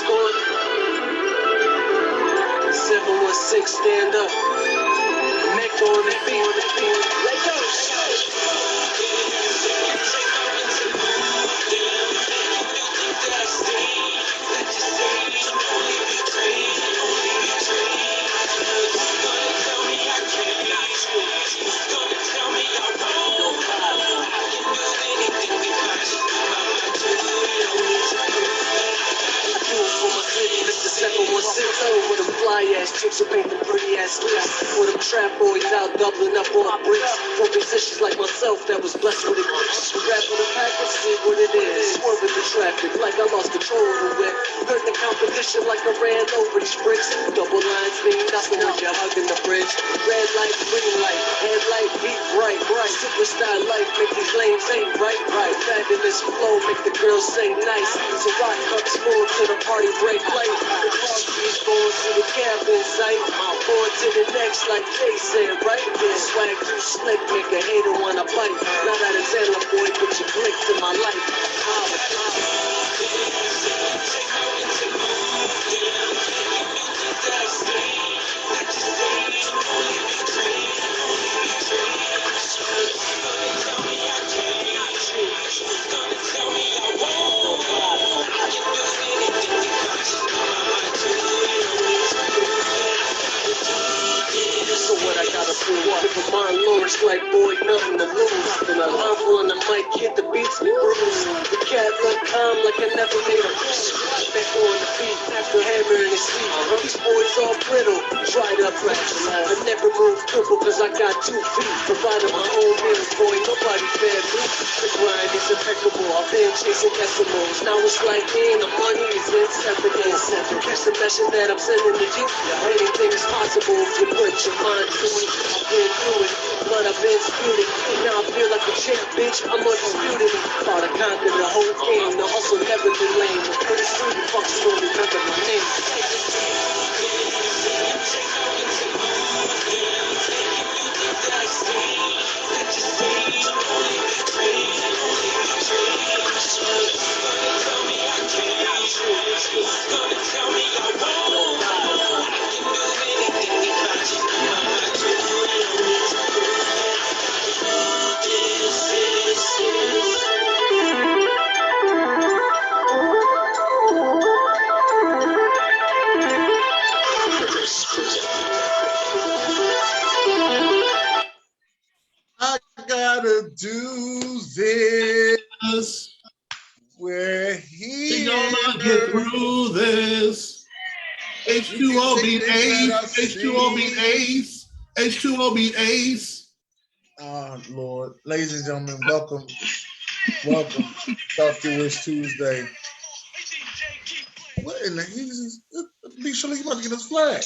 is gone. 716, stand up. Neck on the beat. Let go. With them fly ass chicks who paint them pretty ass lips. With them trap boys out doubling up on bricks. For musicians like myself that was blessed with a glitch. Rap for the package, see what it is. Swerving the traffic like I lost control of the whip. Hurt the competition like I ran over these bricks. Double lines mean nothing when you're hugging the bridge. Red light, green light, headlight, beat bright. Superstar life make these lanes ain't right. Fabulous flow make the girls say nice. So rock cups full to the party break late. The car keys going to the cabin sight. On to the next like they said, right there. Swag too slick, make a hater wanna bite. Not Alexander boy, but you clicked in my life. So what I gotta do? If a mind lyrics like boy, nothing to lose. Then I humble on the mic, hit the beats me bruise. The cat look calm like I never made a push. Back on the beat after hammering his feet. These boys all brittle, dried up fractures. I never move cripple cause I got 2 feet. Providing my own meals, boy, nobody fed me. The grind is impeccable, I've been chasing decimals. Now it's like me and the money is inseparable. Catch the message that I'm sending to you. Anything is possible if you put your mind to it. I've been through it, but I've been spewed it. Now I feel like a champ, bitch, I'm undisputed. Thought I conquered the whole game, the hustle never been lame. But pretty soon you fucks will remember my name. I gotta do this. We're here. We gonna get through this. H2O beat Ace. H2O beat Ace. H2O beat Ace. Oh Lord, ladies and gentlemen, welcome. Talk to us Tuesday. What in the Jesus? Be sure you about to get us flag.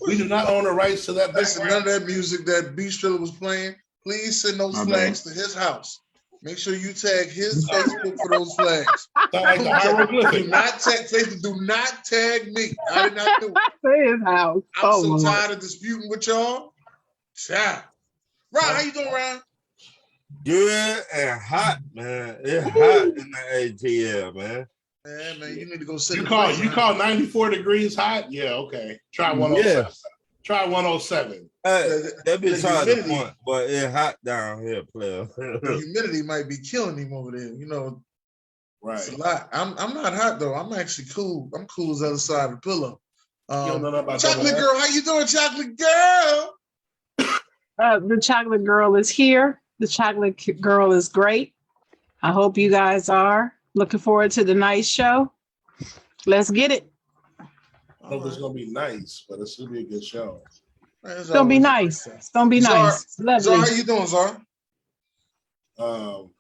We do not own the rights to that. Listen, none of that music that B Striller was playing. Please send those flags to his house. Make sure you tag his Facebook for those flags. Like the hieroglyphic. Do not tag Facebook. Do not tag me. I did not do it. Say his house. I'm so tired of disputing with y'all. Child. Ron, how you doing, Ron? Good and hot, man. It's hot in the ATL, man. Yeah, man, you need to go sit. You call 94 degrees hot? Yeah, okay. Try 107. Yeah. Try 107. That be hard to point, but it's hot down here, player. The humidity might be killing him over there. You know, right? It's a lot. I'm not hot though. I'm actually cool. I'm cool as the other side of the pillow. Chocolate girl, how you doing, chocolate girl? The chocolate girl is here. The chocolate girl is great. I hope you guys are. Looking forward to the nice show. Let's get it. I hope it's gonna be nice, but it's gonna be a good show. It's gonna be nice. It's gonna be nice. Lovely. Zara, how you doing, Zara? Well,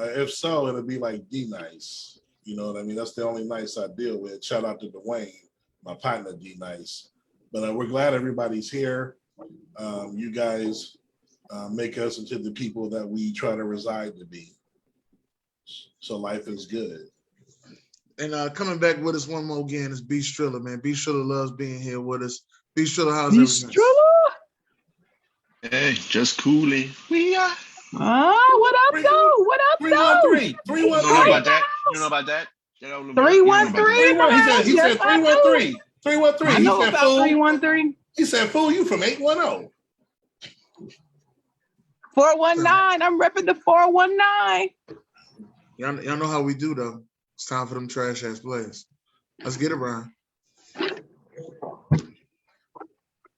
if so, it'll be like D Nice. You know what I mean? That's the only nice I deal with. Shout out to Dwayne, my partner, D Nice. But we're glad everybody's here. You guys make us into the people that we try to reside to be. So life is good. And coming back with us one more again is B Striller, man. B Striller loves being here with us. B Striller, how's everything? B Striller? Hey, just cooling. We are. What up, though? What up, though? 313. You know about that? You know about that? 313. 3-1. He Yes, said I do. 313. 313. I He know said about fool. 313. He said fool you from 810. 419. I'm repping the 419. Y'all know how we do though. It's time for them trash ass players. Let's get it, Brian.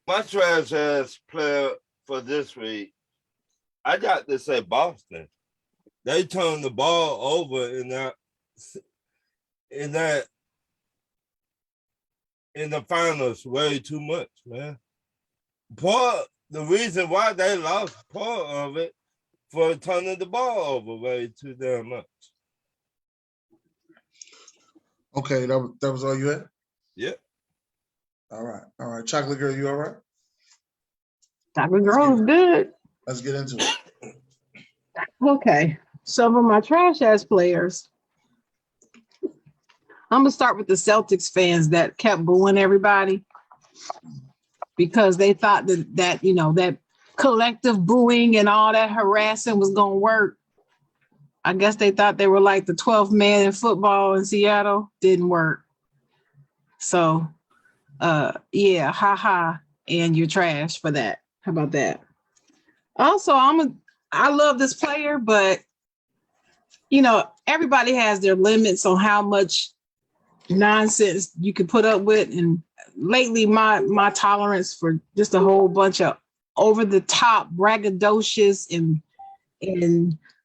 My trash ass player for this week, I got to say Boston. They turned the ball over in the finals way too much, man. The reason why they lost part of it for turning the ball over way too damn much. Okay, that was all you had? Yep. All right. Chocolate girl, you all right? Chocolate girl is good. Let's get into it. Okay. Some of my trash ass players. I'm gonna start with the Celtics fans that kept booing everybody because they thought that that collective booing and all that harassing was gonna work. I guess they thought they were like the 12th man in football in Seattle. Didn't work. So yeah, haha, and you're trash for that. How about that? Also, I love this player, but everybody has their limits on how much nonsense you can put up with. And lately my tolerance for just a whole bunch of over the top braggadocious and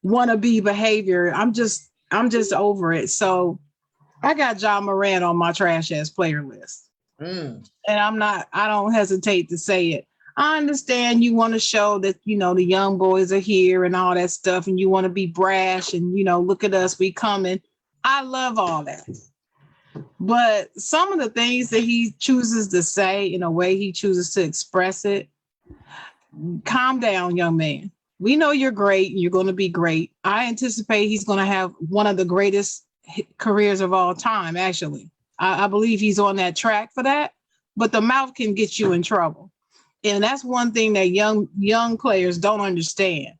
wannabe behavior, I'm just over it. So I got John Moran on my trash ass player list. And I don't hesitate to say it. I understand you want to show that, the young boys are here and all that stuff, and you want to be brash and, look at us, we coming. I love all that. But some of the things that he chooses to say in a way he chooses to express it, calm down, young man. We know you're great and you're going to be great. I anticipate he's going to have one of the greatest careers of all time, actually. I believe he's on that track for that, but the mouth can get you in trouble. And that's one thing that young players don't understand.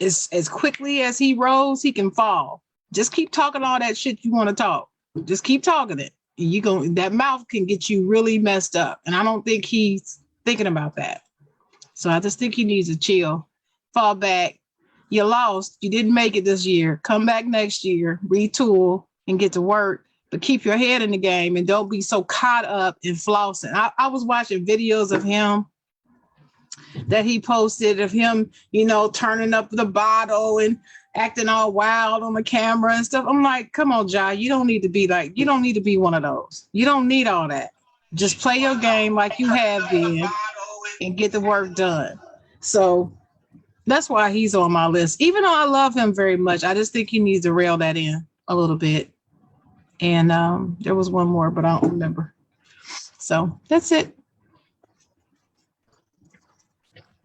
Is as quickly as he rolls, he can fall. Just keep talking all that shit you want to talk. Just keep talking it. And that mouth can get you really messed up. And I don't think he's thinking about that. So I just think he needs to chill, fall back. You lost. You didn't make it this year. Come back next year, retool, and get to work. But keep your head in the game and don't be so caught up in flossing. I was watching videos of him that he posted of him, turning up the bottle and acting all wild on the camera and stuff. I'm like, come on, Jai, you don't need to be one of those. You don't need all that. Just play your game like you have been and get the work done. So that's why he's on my list. Even though I love him very much, I just think he needs to reel that in a little bit. And there was one more, but I don't remember. So that's it.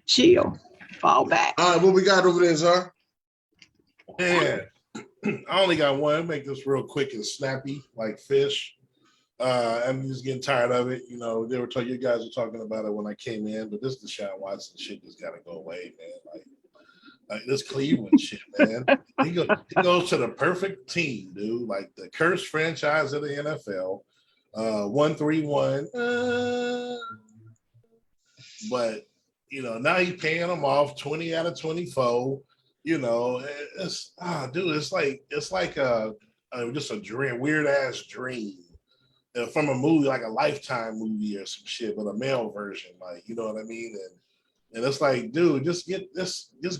Chill. Fall back. All right, what we got over there, Zar? Man, I only got one. Make this real quick and snappy, like fish. I'm just getting tired of it. You guys were talking about it when I came in, but this Deshaun Watson shit just gotta go away, man. Like this Cleveland shit, man. He goes to the perfect team, dude. Like the cursed franchise of the NFL. 1-3-1. But now he's paying them off 20 out of 24. It's like just a dream, weird ass dream from a movie, like a Lifetime movie or some shit, but a male version, like, you know what I mean? And it's like, dude, just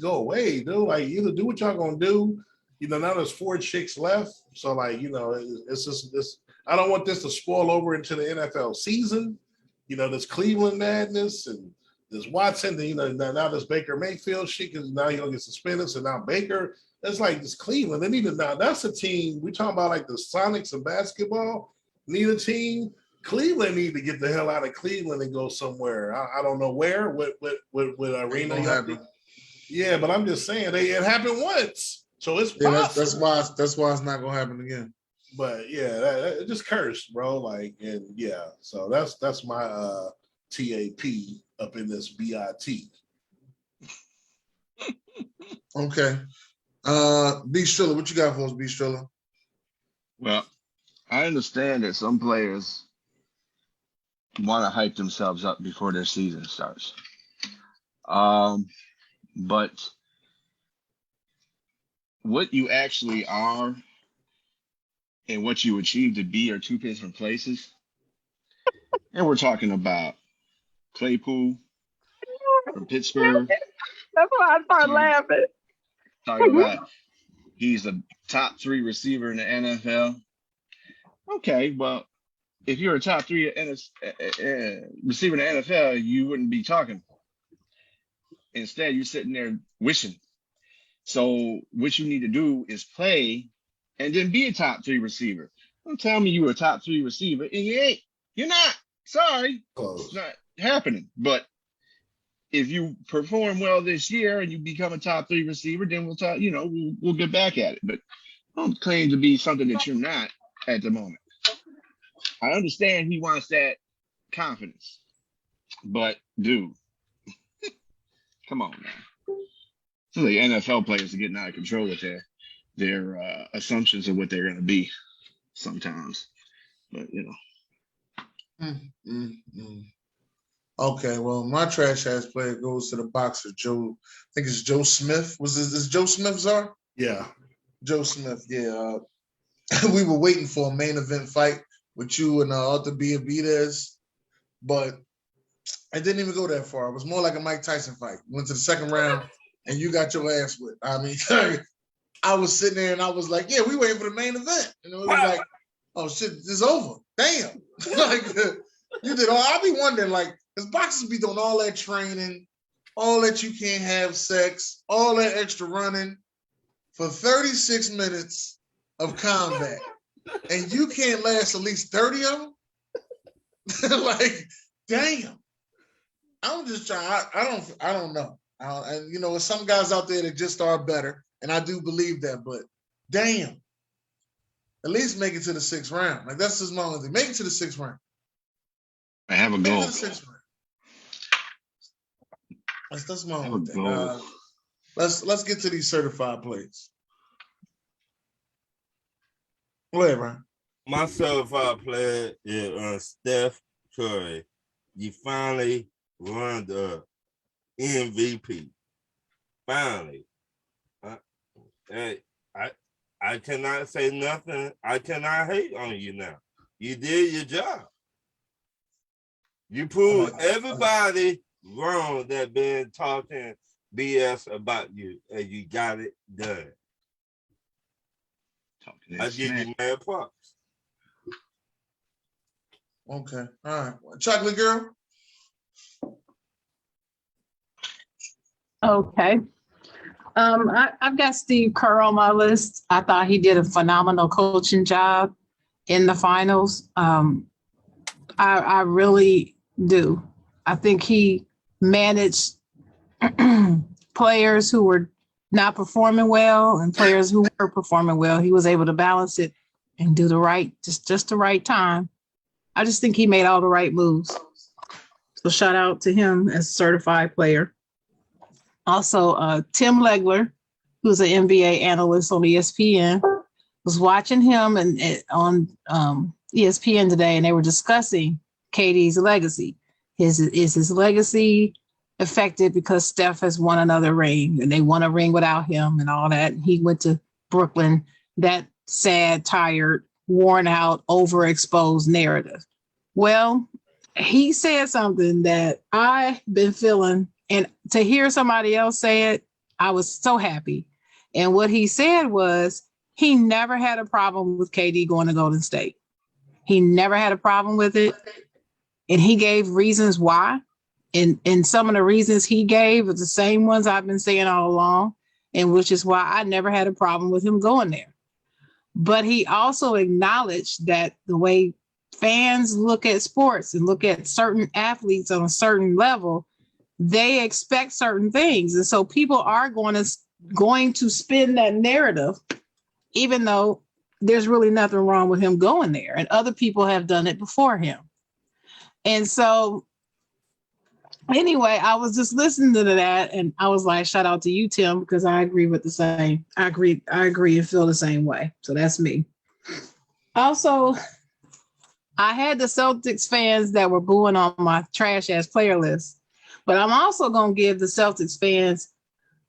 go away, dude. Like, either do what y'all gonna do. Now there's 4 chicks left, so like, it's just this. I don't want this to spoil over into the NFL season. This Cleveland madness and this Watson, now this Baker Mayfield shit, because now he's gonna get suspended. So now Baker, that's like this Cleveland. They need to now. That's a team we talking about, like the Sonics of basketball. Need a team. Cleveland need to get the hell out of Cleveland and go somewhere. I don't know where. What arena? Yeah, but I'm just saying it happened once, so it's possible. That's why it's not gonna happen again. But yeah, it just cursed, bro. Like, and yeah, so that's my TAP up in this BIT. Okay. B Striller, what you got for us, B Striller? Well, I understand that some players want to hype themselves up before their season starts. But what you actually are and what you achieve to be are two different places. And we're talking about Claypool from Pittsburgh. That's why I started Talking, laughing. talking about he's a top 3 receiver in the NFL. Okay, well, if you're a top 3 receiver in the NFL, you wouldn't be talking. Instead, you're sitting there wishing. So what you need to do is play and then be a top 3 receiver. Don't tell me you're a top 3 receiver and you ain't. You're not. Sorry. It's not happening. But if you perform well this year and you become a top 3 receiver, then we'll talk, we'll get back at it. But don't claim to be something that you're not at the moment. I understand he wants that confidence. But dude, come on, man. It's like NFL players are getting out of control with their assumptions of what they're going to be sometimes. But, Okay, well, my trash ass player goes to the boxer Joe. I think it's Joe Smith. Was this Joe Smith, Czar? Yeah. Joe Smith. Yeah. We were waiting for a main event fight with you and Arthur Benavidez, but I didn't even go that far. It was more like a Mike Tyson fight. Went to the second round, and you got your ass whipped. I mean, I was sitting there and I was like, "Yeah, we waiting for the main event." And it was like, "Oh shit, it's over." Damn. Like you did all. I be wondering, like, because boxers be doing all that training, all that you can't have sex, all that extra running for 36 minutes of combat, and you can't last at least 30 of them. Like, damn. I'm just trying. I don't know. There's some guys out there that just are better, and I do believe that. But damn, at least make it to the 6th round. Like that's just my only thing. Make it to the 6th round. I have a goal. That's my only thing. Let's get to these certified plays. Go ahead, Brian. My certified player is Steph Curry. You finally won the MVP. Finally. Hey, I cannot say nothing. I cannot hate on you now. You did your job. You proved everybody wrong that been talking BS about you, and you got it done. I give you mad props. Okay. All right. Chocolate girl. Okay. I've got Steve Kerr on my list. I thought he did a phenomenal coaching job in the finals. I really do. I think he managed players who were not performing well and players who were performing well. He was able to balance it and do the right, just the right time. I just think he made all the right moves. So shout out to him as a certified player. Also, Tim Legler, who's an NBA analyst on ESPN, was watching him on ESPN today, and they were discussing KD's legacy. Is his legacy affected because Steph has won another ring, and they won a ring without him and all that? He went to Brooklyn, that sad, tired, worn out, overexposed narrative. Well, he said something that I've been feeling, and to hear somebody else say it, I was so happy. And what he said was he never had a problem with KD going to Golden State. He never had a problem with it. And he gave reasons why. And some of the reasons he gave are the same ones I've been saying all along, and which is why I never had a problem with him going there. But he also acknowledged that the way fans look at sports and look at certain athletes on a certain level, they expect certain things. And so people are going to spin that narrative, even though there's really nothing wrong with him going there. And other people have done it before him. And so anyway, I was just listening to that, and I was like, shout out to you, Tim, because I agree with the same. I agree and feel the same way. So that's me. Also, I had the Celtics fans that were booing on my trash ass player list, but I'm also going to give the Celtics fans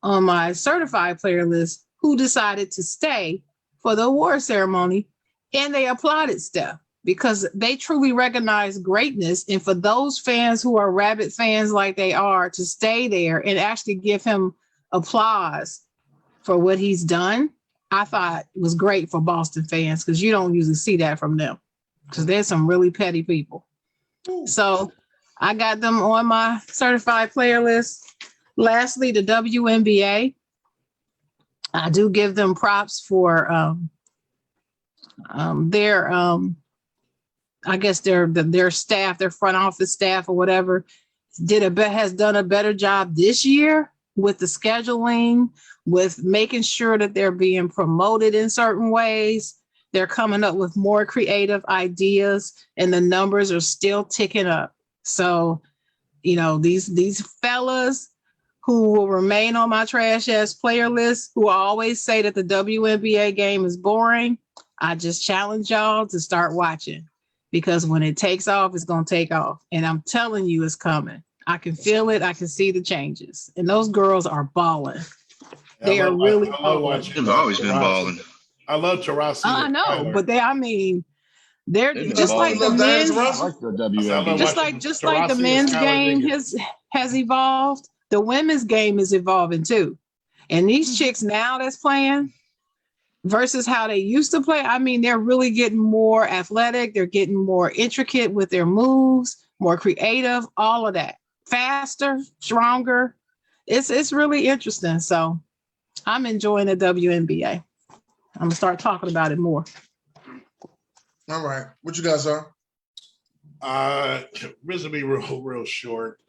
on my certified player list who decided to stay for the award ceremony, and they applauded Steph because they truly recognize greatness. And for those fans who are Rabbit fans like they are to stay there and actually give him applause for what he's done, I thought was great for Boston fans because you don't usually see that from them because there's some really petty people. So I got them on my certified player list. Lastly, the WNBA. I do give them props for their I guess their staff, their front office staff or whatever, has done a better job this year with the scheduling, with making sure that they're being promoted in certain ways. They're coming up with more creative ideas, and the numbers are still ticking up. So, you know, these fellas who will remain on my trash ass player list, who always say that the WNBA game is boring, I just challenge y'all to start watching, because when it takes off, it's going to take off. And I'm telling you, it's coming. I can feel it. I can see the changes. And those girls are balling. They are really balling. They've always been balling. I love Tarasi. I know, but they're They've been just like the balling. men's, I like the WNBA. just like the men's game has evolved. The women's game is evolving too. And these chicks now that's playing versus how they used to play, I mean, they're really getting more athletic. They're getting more intricate with their moves, more creative, all of that. Faster, stronger. It's really interesting. So I'm enjoying the WNBA. I'm gonna start talking about it more. All right. What you got, sir? This will be real short.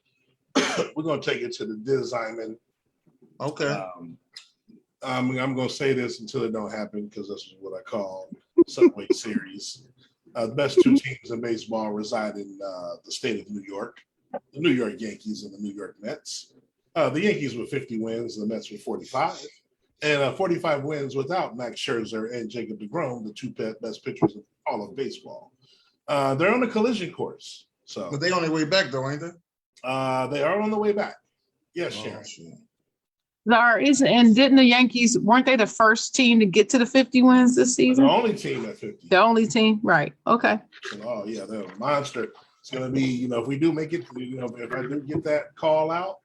We're gonna take it to the designment. Okay. I'm gonna say this until it don't happen because this is what I call Subway Series. The best two teams in baseball reside in the state of New York: the New York Yankees and the New York Mets. The Yankees with 50 wins, the Mets with 45, and 45 wins without Max Scherzer and Jacob deGrom, the two best pitchers in all of baseball. They're on a collision course. So, but they on their way back though, ain't they? They are on the way back. Yes, Sharon. And didn't the Yankees, weren't they the first team to get to the 50 wins this season? The only team at 50. The only team, right? Okay. Oh yeah, they're a monster. It's gonna be, if we do make it, if I do get that call out,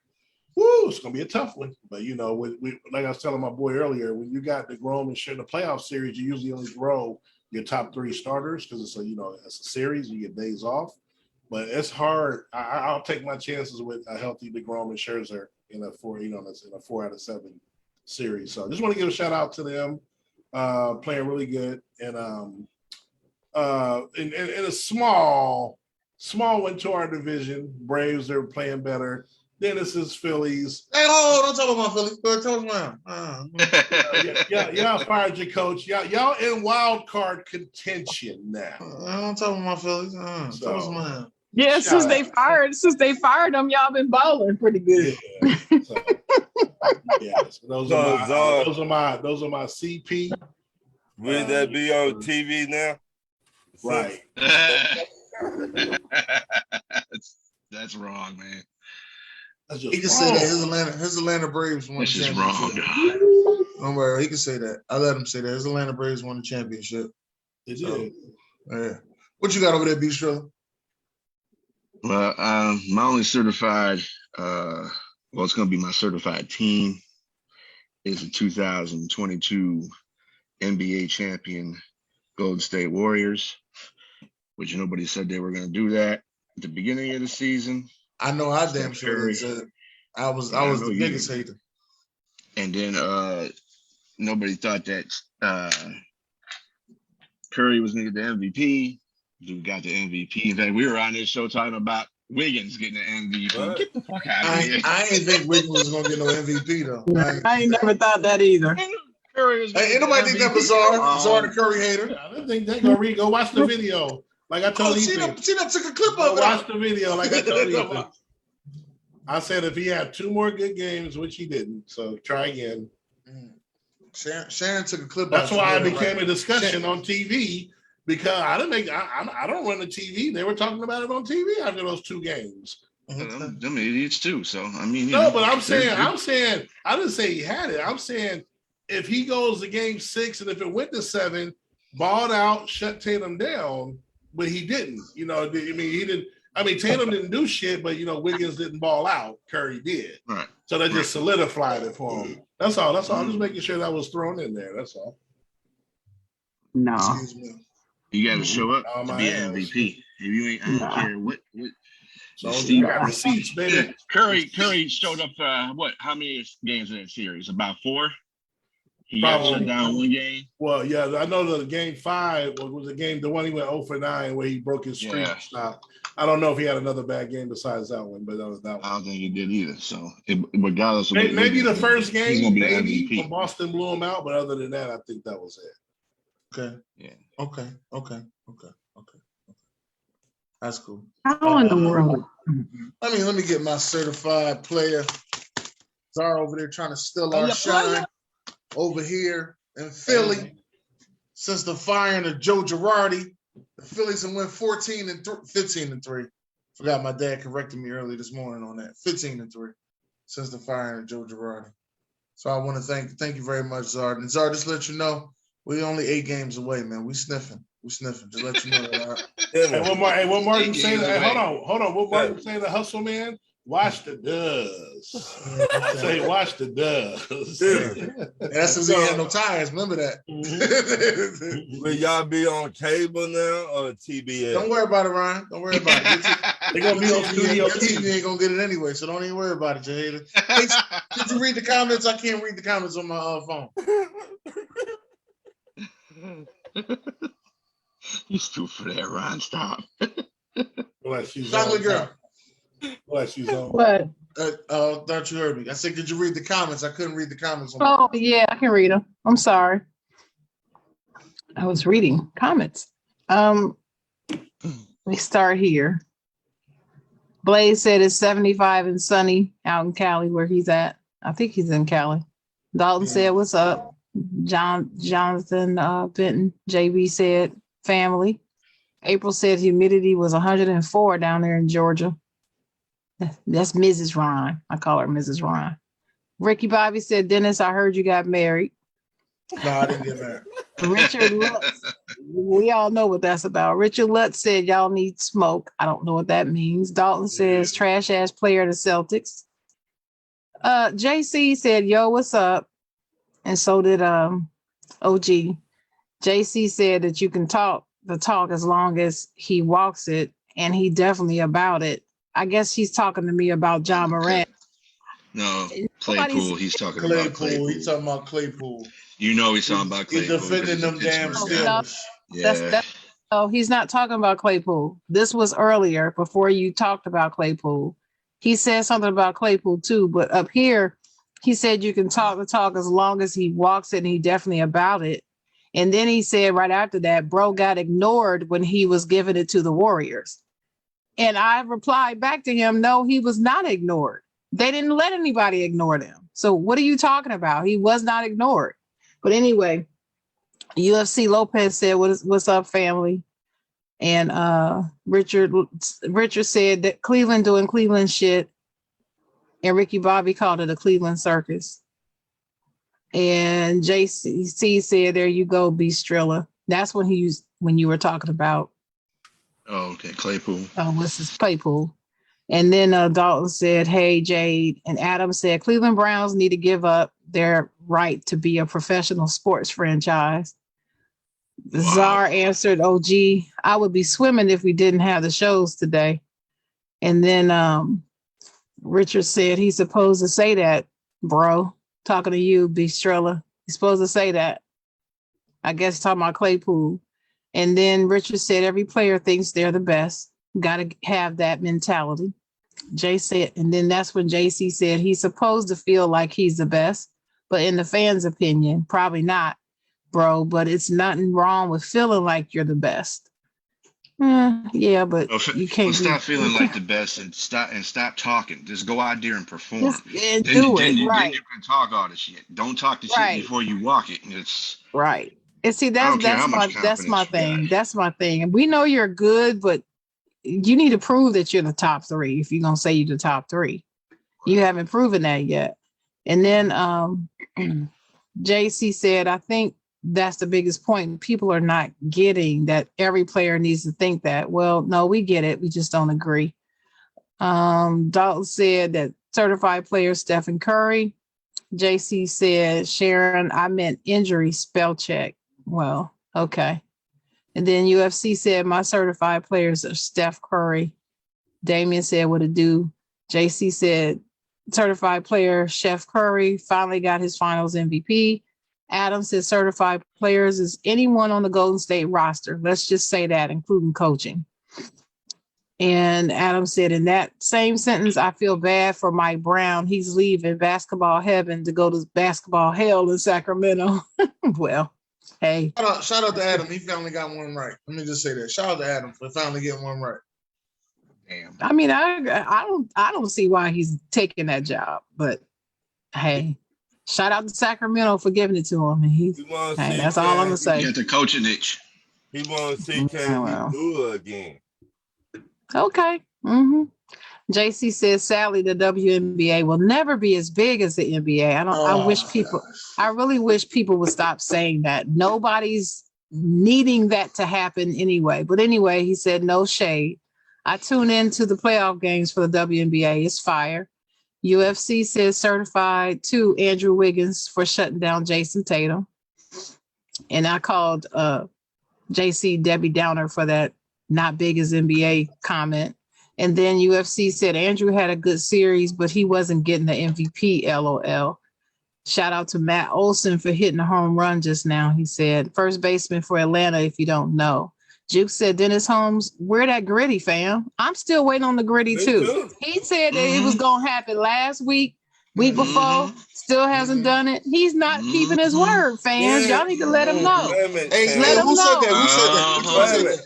woo, it's gonna be a tough one. But like I was telling my boy earlier, when you got DeGrom and shit in the playoff series, you usually only throw your top three starters because it's it's a series, you get days off. But it's hard. I'll take my chances with a healthy DeGrom and Scherzer in a 4 out of 7 series. So I just want to give a shout out to them, playing really good, and in a small one to our division. Braves are playing better. Dennis's Phillies. Hey, don't talk about my Phillies. But talk about y'all fired your coach. Y'all in wild card contention now. I don't talk about my Phillies. So, yeah, since they fired them, y'all been balling pretty good. Yeah, so those are my CP. Will that be on TV now? Right. That's wrong, man. He can say that his Atlanta Braves won the championship. Wrong. Don't worry, he can say that. I let him say that. His Atlanta Braves won the championship. They did. Yeah. What you got over there, Bistro? Well, my only certified, it's going to be my certified team is the 2022 NBA champion Golden State Warriors, which nobody said they were going to do that at the beginning of the season. I know I damn sure they said. I was the biggest hater. And then nobody thought that Curry was going to get the MVP. Dude got the MVP. In fact, we were on this show talking about Wiggins getting the MVP. What? Get the fuck out of here. I ain't think Wiggins was going to get no MVP, though. I ain't never thought that either. Ain't nobody think that bizarre. Bizarre the Curry hater. I don't think they're going to go watch the video. Like I told you. Cena took a clip of it. Watch the video like I told you. I said if he had 2 more good games, which he didn't, so try again. Sharon took a clip. That's why it became a discussion on TV because I didn't make. I don't run the TV. They were talking about it on TV after those 2 games. Them idiots too. So I mean, no, but I'm saying, I didn't say he had it. I'm saying if he goes to game 6 and if it went to 7, balled out, shut Tatum down, but he didn't. You know, I mean, he didn't. I mean, Tatum didn't do shit, but you know, Wiggins didn't ball out. Curry did. Right. So that just solidified it for him. That's all. I'm just making sure that was thrown in there. That's all. No. Excuse me. You got to show up Oh, to my be ass. an MVP. If you ain't, I don't care what. So Steve you got receipts, baby. Curry showed up. How many games in that series? About 4. He got Probably. shut down 1 game. Well, yeah, I know the game 5 was the one he went 0 for 9 where he broke his streak and stuff. I don't know if he had another bad game besides that one, but that was that one. I don't think he did either. So regardless of maybe the first he's game, gonna be maybe MVP. when Boston blew him out, but other than that, I think that was it. Okay. Yeah. Okay. That's cool. How in the world? Let me get my certified player. Czar over there trying to steal our shine over here in Philly. Since the firing of Joe Girardi, the Phillies have went 15-3. Forgot my dad corrected me early this morning on that. 15-3 since the firing of Joe Girardi. So I want to thank you very much, Zard. And Zard, just let you know, we're only 8 games away, man. We sniffing. Just let you know that. Hey, what Martin saying? Hey, hold on. What Martin saying? The hustle, man. Watch the does. Say, watch the does. That's because he had no tires. Remember that. Will y'all be on cable now or TBS? Don't worry about it, Ryan. Don't worry about it. They're gonna be on Studio TV T. ain't gonna get it anyway, so don't even worry about it, Jaheda. Hey, did you read the comments? I can't read the comments on my phone. You stupid for that, Ron. Stop. Chocolate girl. What? Thought you heard me. I said, did you read the comments? I couldn't read the comments. Oh, yeah, I can read them. I'm sorry. I was reading comments. We start here. Blaze said it's 75 and sunny out in Cali where he's at. I think he's in Cali. Dalton said, what's up? Jonathan Benton, JB said, family. April said humidity was 104 down there in Georgia. That's Mrs. Ryan. I call her Mrs. Ryan. Ricky Bobby said, Dennis, I heard you got married. No, I didn't get married. Richard Lutz, we all know what that's about. Richard Lutz said, y'all need smoke. I don't know what that means. Dalton says, trash ass player of the Celtics. JC said, yo, what's up? And so did OG. JC said that you can talk the talk as long as he walks it, and he definitely about it. I guess he's talking to me about John Morant. No, Claypool. He's talking about Claypool. He's talking about Claypool. You know he's talking about Claypool. He's defending them damn Steelers. Yeah. Oh, he's not talking about Claypool. This was earlier before you talked about Claypool. He said something about Claypool too, but up here, he said you can talk the talk as long as he walks it, and he definitely about it. And then he said right after that, bro got ignored when he was giving it to the Warriors. And I replied back to him, no, he was not ignored. They didn't let anybody ignore them. So what are you talking about? He was not ignored. But anyway, UFC Lopez said, what's up, family? And Richard said that Cleveland doing Cleveland shit. And Ricky Bobby called it a Cleveland circus. And JC said, there you go, B Strilla. That's when you were talking about. Oh, okay, Claypool. Oh, what's his Claypool? And then Dalton said, hey, Jade. And Adam said, Cleveland Browns need to give up their right to be a professional sports franchise. Wow. Czar answered, OG, I would be swimming if we didn't have the shows today. And then Richard said, he's supposed to say that, bro. Talking to you, B Strella. He's supposed to say that. I guess talking about Claypool. And then Richard said, every player thinks they're the best. Got to have that mentality. Jay said, and then that's when JC said he's supposed to feel like he's the best, but in the fans' opinion, probably not, bro. But it's nothing wrong with feeling like you're the best. Yeah, but you can't stop feeling like the best and stop talking. Just go out there and perform. Then you right. can talk all the shit. Don't talk the shit before you walk it. It's right. And see, I don't care how much that's my confidence you got. thing. That's my thing. And we know you're good, but you need to prove that you're the top three if you're gonna say you're the top three. You haven't proven that yet. And then JC said, I think that's the biggest point. People are not getting that every player needs to think that. Well, no, we get it. We just don't agree. Dalton said that certified player Stephen Curry. JC said, Sharon, I meant injury spell check. Well, okay. And then UFC said, my certified players are Steph Curry. Damien said, what to do. JC said, certified player Chef Curry finally got his finals MVP. Adam said, certified players is anyone on the Golden State roster. Let's just say that, including coaching. And Adam said, in that same sentence, I feel bad for Mike Brown. He's leaving basketball heaven to go to basketball hell in Sacramento. Well, hey. Shout out to Adam. He finally got one right. Let me just say that. Shout out to Adam for finally getting one right. Damn. I mean, I don't see why he's taking that job, but hey, shout out to Sacramento for giving it to him. And hey, that's all I'm gonna say. Get the coaching itch. He want to see can he do it again. Okay. JC says, sadly, the WNBA will never be as big as the NBA. I really wish people would stop saying that. Nobody's needing that to happen anyway. But anyway, he said, no shade. I tune into the playoff games for the WNBA. It's fire. UFC says certified to Andrew Wiggins for shutting down Jason Tatum. And I called JC Debbie Downer for that not big as NBA comment. And then UFC said Andrew had a good series, but he wasn't getting the MVP, LOL. Shout out to Matt Olson for hitting a home run just now. He said, first baseman for Atlanta, if you don't know. Juke said, Dennis Holmes, where that gritty, fam? I'm still waiting on the gritty, too. He said that it was going to happen last week before, still hasn't done it. He's not keeping his word, fans. Y'all need to let him know. Hey, let him who know. said that? Who said that?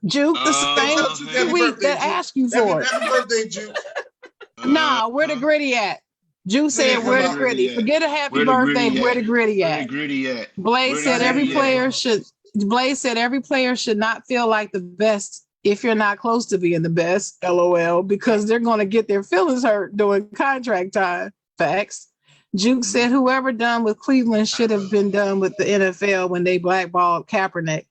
Juke, the same week that asked you for it. Happy birthday, Juke. Nah, where the gritty at? Juke said, where the gritty? Forget a happy birthday. Where the gritty at? Where the gritty at? Blaze said every player should not feel like the best if you're not close to being the best, LOL, because they're going to get their feelings hurt during contract time. Facts. Juke said whoever done with Cleveland should have been done with the NFL when they blackballed Kaepernick.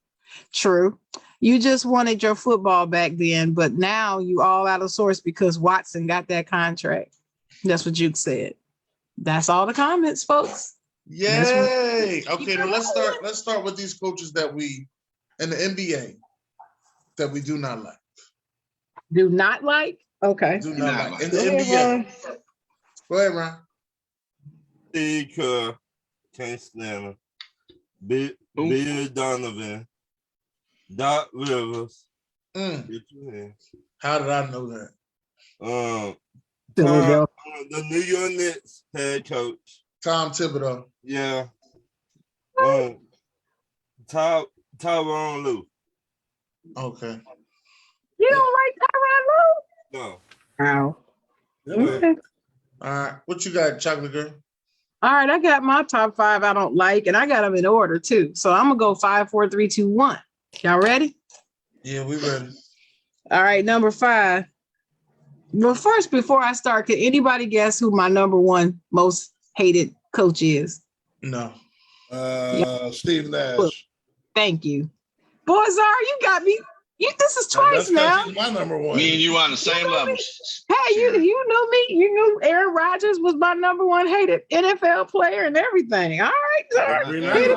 True. You just wanted your football back then, but now you all out of sorts because Watson got that contract. That's what Juke said. That's all the comments, folks. Yay. Okay, then let's start with these coaches that we in the NBA that we do not like. Do not like? Okay. Do not like. In the NBA. Go ahead, Ron. Steve Kerr, can't stand him. Bill Donovan, Doc Rivers. How did I know that? The New York Knicks head coach. Tom Thibodeau. Yeah. Tyronn Lue. Okay. You don't like Tyronn Lue? No. Wow. Okay. All right. What you got, Chocolate Girl? All right, I got my top 5 I don't like, and I got them in order too. So I'm gonna go 5, 4, 3, 2, 1. Y'all ready? Yeah, we ready. All right, number 5. Well, first, before I start, can anybody guess who my number 1 most hated coach is? No. Steve Nash. Thank you. Boy, Zara, you got me. This is twice now. He's my number 1. Me and you on the same levels. Hey, you knew me. You knew Aaron Rodgers was my number 1 hated NFL player and everything. All right, Zara. Every night.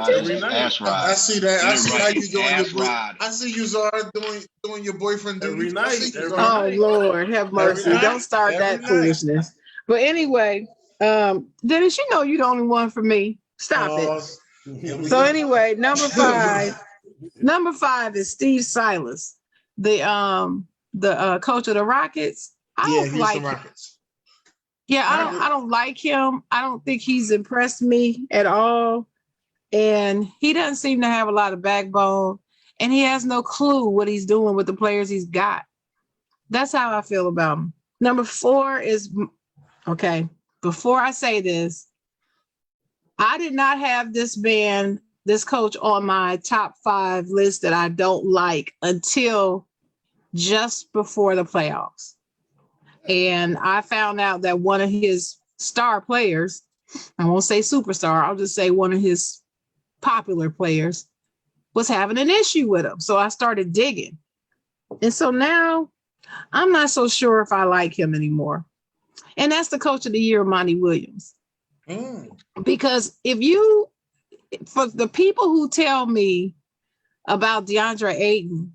That's right. I see that. I see how you doing That's your right. I see you, Zara, doing your boyfriend every night. Oh, Lord, have mercy. Don't start that foolishness. But anyway, Dennis, you know you're the only one for me. Stop it. So anyway, number 5. Number 5 is Steve Silas, the coach of the Rockets. I don't like Rockets. Yeah, I don't like him. I don't think he's impressed me at all. And he doesn't seem to have a lot of backbone. And he has no clue what he's doing with the players he's got. That's how I feel about him. Number 4 is, okay, before I say this, I did not have this coach on my top 5 list that I don't like until just before the playoffs. And I found out that one of his star players, I won't say superstar, I'll just say one of his popular players, was having an issue with him. So I started digging. And so now I'm not so sure if I like him anymore. And that's the coach of the year, Monty Williams. Because for the people who tell me about DeAndre Ayton,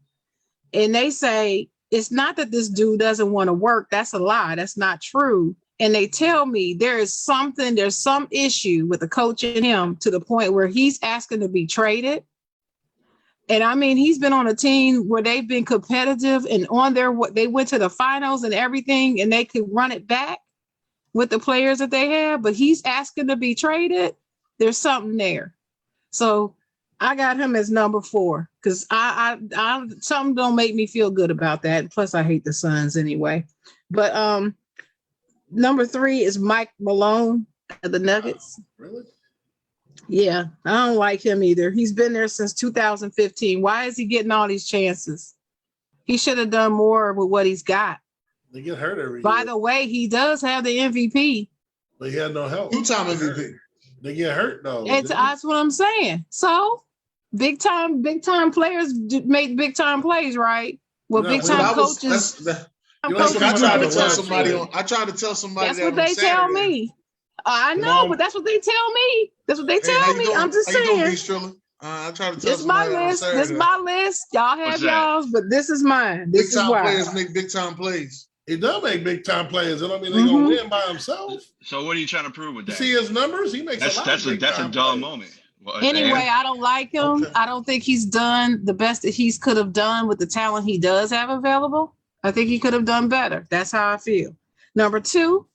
and they say, it's not that this dude doesn't want to work. That's a lie. That's not true. And they tell me there's some issue with the coach and him to the point where he's asking to be traded. And I mean, he's been on a team where they've been competitive and they went to the finals and everything, and they could run it back with the players that they have, but he's asking to be traded. There's something there. So I got him as number 4 because I something don't make me feel good about that. Plus, I hate the Suns anyway. But number 3 is Mike Malone of the Nuggets. Really? Yeah, I don't like him either. He's been there since 2015. Why is he getting all these chances? He should have done more with what he's got. They get hurt every year. By the way, he does have the MVP. But he had no help. 2-time MVP. They get hurt though. That's what I'm saying. So big time players make big time plays, right? Well, big time coaches. That's what I tried to tell somebody on. I tried to tell somebody. That's what they tell me. I know, but that's what they tell me. That's what they tell me. I'm just saying. I tried to tell this is my list. This is my list. Y'all have y'all's, but this is mine. This is why. Big time players make big time plays. He does make big time plays. I don't mean they're gonna win by himself. So what are you trying to prove with that? See his numbers? He makes that's a dull moment. Well, anyway, I don't like him. Okay. I don't think he's done the best that he could have done with the talent he does have available. I think he could have done better. That's how I feel. Number 2,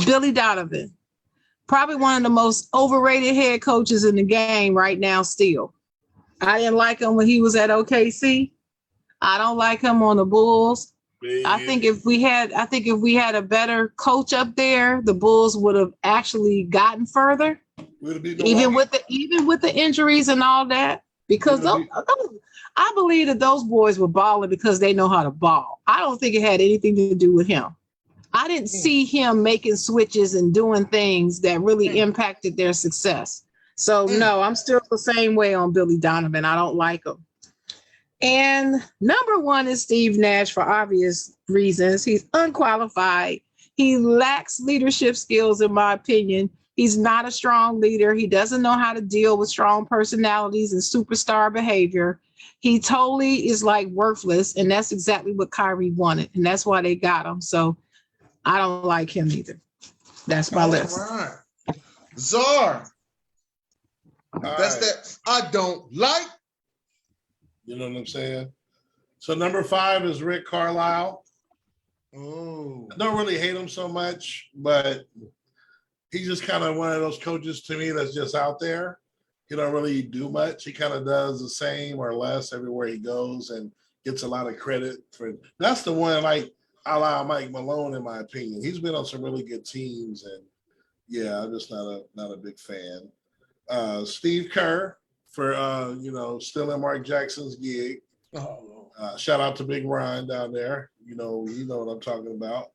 Billy Donovan. Probably one of the most overrated head coaches in the game right now still. I didn't like him when he was at OKC. I don't like him on the Bulls. I think if we had a better coach up there, the Bulls would have actually gotten further. Even with the injuries and all that, because I believe that those boys were balling because they know how to ball. I don't think it had anything to do with him. I didn't see him making switches and doing things that really impacted their success. So no, I'm still the same way on Billy Donovan. I don't like him. And number 1 is Steve Nash for obvious reasons. He's unqualified. He lacks leadership skills, in my opinion. He's not a strong leader. He doesn't know how to deal with strong personalities and superstar behavior. He totally is like worthless. And that's exactly what Kyrie wanted. And that's why they got him. So I don't like him either. That's my list. Right. Czar. That's that I don't like. You know what I'm saying? So number 5 is Rick Carlisle. Oh. I don't really hate him so much, but he's just kind of one of those coaches to me that's just out there. He don't really do much. He kind of does the same or less everywhere he goes and gets a lot of credit for it. That's the one like a la Mike Malone, in my opinion. He's been on some really good teams, and yeah, I'm just not a big fan. Steve Kerr for stealing Mark Jackson's gig. Shout out to Big Ron down there. You know what I'm talking about.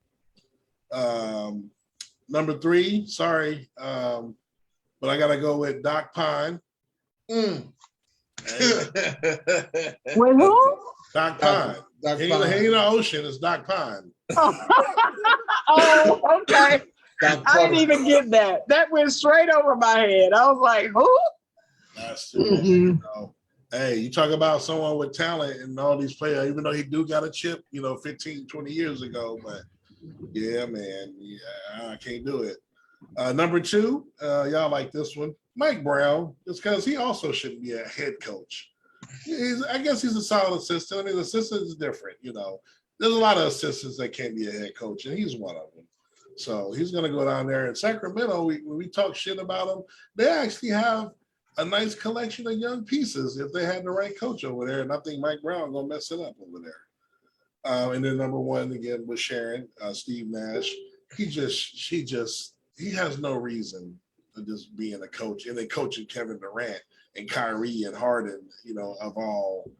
Number 3, sorry, but I gotta go with Doc Pine. Wait, who? Doc Pine. He ain't in the ocean. It's Doc Pine. Oh, okay. I didn't even get that. That went straight over my head. I was like, who? That's you know. Hey, you talk about someone with talent and all these players, even though he do got a chip, 15, 20 years ago, but yeah, man. Yeah, I can't do it. Number 2, y'all like this one. Mike Brown, just because he also shouldn't be a head coach. I guess he's a solid assistant. I mean, the assistant is different, There's a lot of assistants that can't be a head coach, and he's one of them. So he's going to go down there. In Sacramento, when we talk shit about them, they actually have a nice collection of young pieces if they had the right coach over there. And I think Mike Brown going to mess it up over there. And then number 1, again, was Sharon, Steve Nash. He has no reason of just being a coach, and then coaching Kevin Durant and Kyrie and Harden, you know, of all,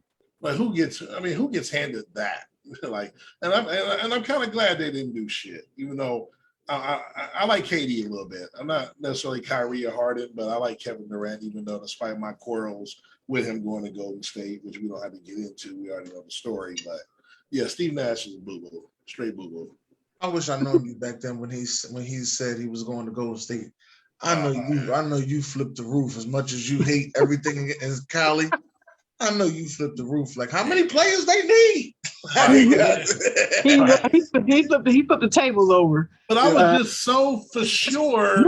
like who gets handed that? Like, and I'm kind of glad they didn't do shit, even though I like KD a little bit. I'm not necessarily Kyrie or Harden, but I like Kevin Durant, even though despite my quarrels with him going to Golden State, which we don't have to get into, we already know the story. But yeah, Steve Nash is a boo-boo, straight boo-boo. I wish I known you back then when he said he was going to Golden State. I know you flipped the roof as much as you hate everything as Cali. I know you flipped the roof. Like, how many players they need? he flipped the tables over. But I was just so for sure.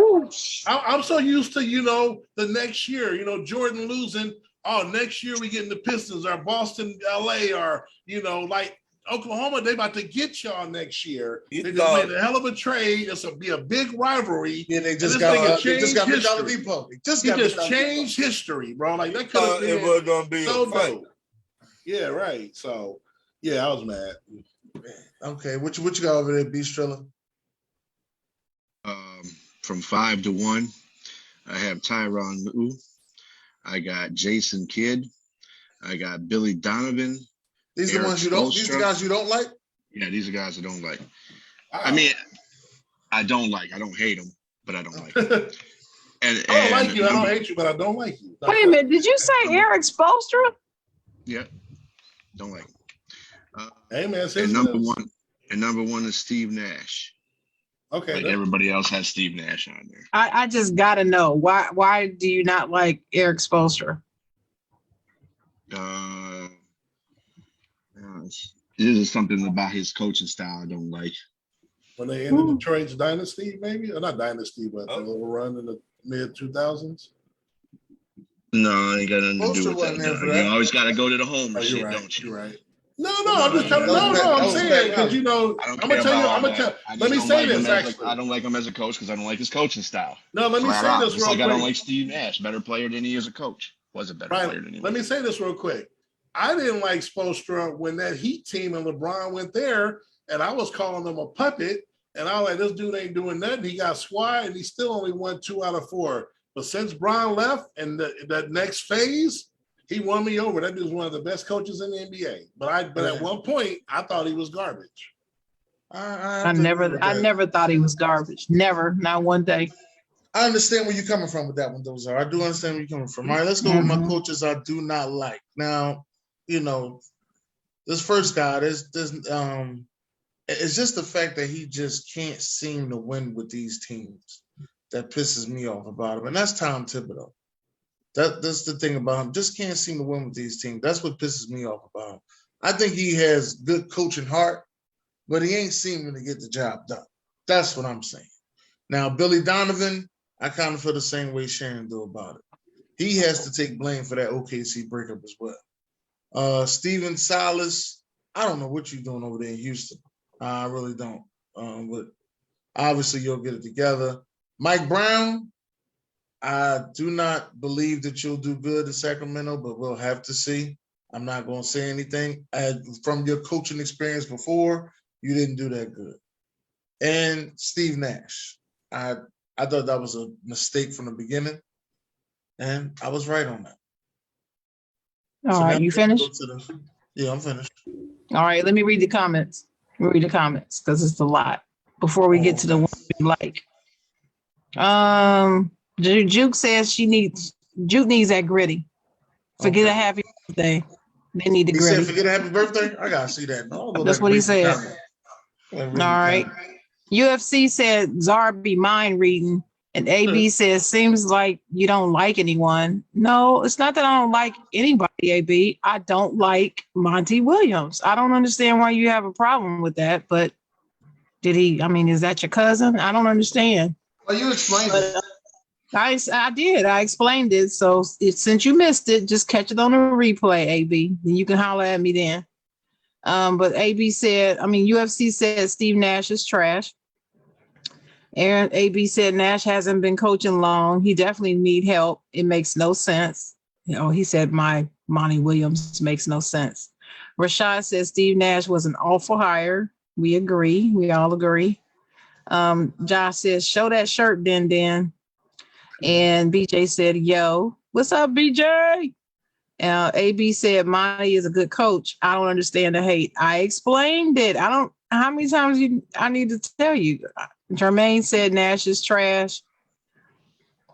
I'm so used to, you know, the next year, you know, Jordan losing. Oh, next year we getting the Pistons or Boston, LA, or, you know, like Oklahoma, they about to get y'all next year. They just made a hell of a trade. It's be a big rivalry. Yeah, they just got Victor Depot. He just changed history, bro. Like that could have been it was gonna be so a fight. dope. Yeah, right. So yeah, I was mad. Okay, what you got over there, B Strilla? From 5 to 1, I have Tyronn Lue. I got Jason Kidd. I got Billy Donovan. These are the ones you don't. These are the guys you don't like. Yeah, these are guys I don't like. I mean, I don't like. I don't hate them, but I don't like them. And I don't like you. I don't hate you, but I don't like you. Wait a minute. Did you say Eric Spoelstra? Yeah, don't like him. Hey man, and number one is Steve Nash. Okay. Like everybody else has Steve Nash on there. I just gotta know why do you not like Eric Spoelstra? This is something about his coaching style I don't like. When they ended Detroit's dynasty, maybe? Or not dynasty, but the little run in the mid 2000s. No, I ain't got nothing to do with that. You always got to go to the home shit, don't you? You're right. No, I'm just telling. I'm saying because you know, I'm gonna tell. Let me say this. Actually, I don't like him as a coach because I don't like his coaching style. No, let me say this real quick. I don't like Steve Nash, better player than he is a coach. Was a better player than he was. Let me say this real quick. I didn't like Spoelstra when that Heat team and LeBron went there, and I was calling him a puppet. And I was like, this dude ain't doing nothing. He got swat, and he still only won 2 out of 4. But since Bron left and that next phase, he won me over. That dude's one of the best coaches in the NBA. But at one point, I thought he was garbage. I never thought he was garbage. Never, not one day. I understand where you're coming from with that one, those are. I do understand where you're coming from. All right, let's go with my coaches I do not like. Now, you know, this first guy, it's just the fact that he just can't seem to win with these teams that pisses me off about him. And that's Tom Thibodeau. That's the thing about him. Just can't seem to win with these teams. That's what pisses me off about him. I think he has good coaching heart, but he ain't seeming to get the job done. That's what I'm saying. Now, Billy Donovan, I kind of feel the same way Sharon do about it. He has to take blame for that OKC breakup as well. Steven Silas, I don't know what you're doing over there in Houston. I really don't. But obviously you'll get it together. Mike Brown, I do not believe that you'll do good in Sacramento, but we'll have to see. I'm not going to say anything. From your coaching experience before, you didn't do that good. And Steve Nash, I thought that was a mistake from the beginning, and I was right on that. All right, you finished? Yeah, I'm finished. All right, let me read the comments. Read the comments because it's a lot before we get to the one we like. Juke says Juke needs that gritty. Forget a happy birthday. They need the gritty. Said forget a happy birthday? I gotta see that. That's what he said. All right. UFC said Zarby mind reading, and AB says seems like you don't like anyone. No, it's not that I don't like anybody, AB. I don't like Monty Williams. I don't understand why you have a problem with that, but is that your cousin? I don't understand. Well, you explained it. I did. I explained it. So since you missed it, just catch it on a replay, AB. Then you can holler at me then. But UFC said Steve Nash is trash. Aaron AB said Nash hasn't been coaching long. He definitely need help. It makes no sense. He said my Monty Williams makes no sense. Rashad says Steve Nash was an awful hire. We agree. We all agree. Josh says, show that shirt, Den. And BJ said, yo, what's up, BJ? AB said, Monty is a good coach. I don't understand the hate. I explained it. How many times I need to tell you? Jermaine said Nash is trash.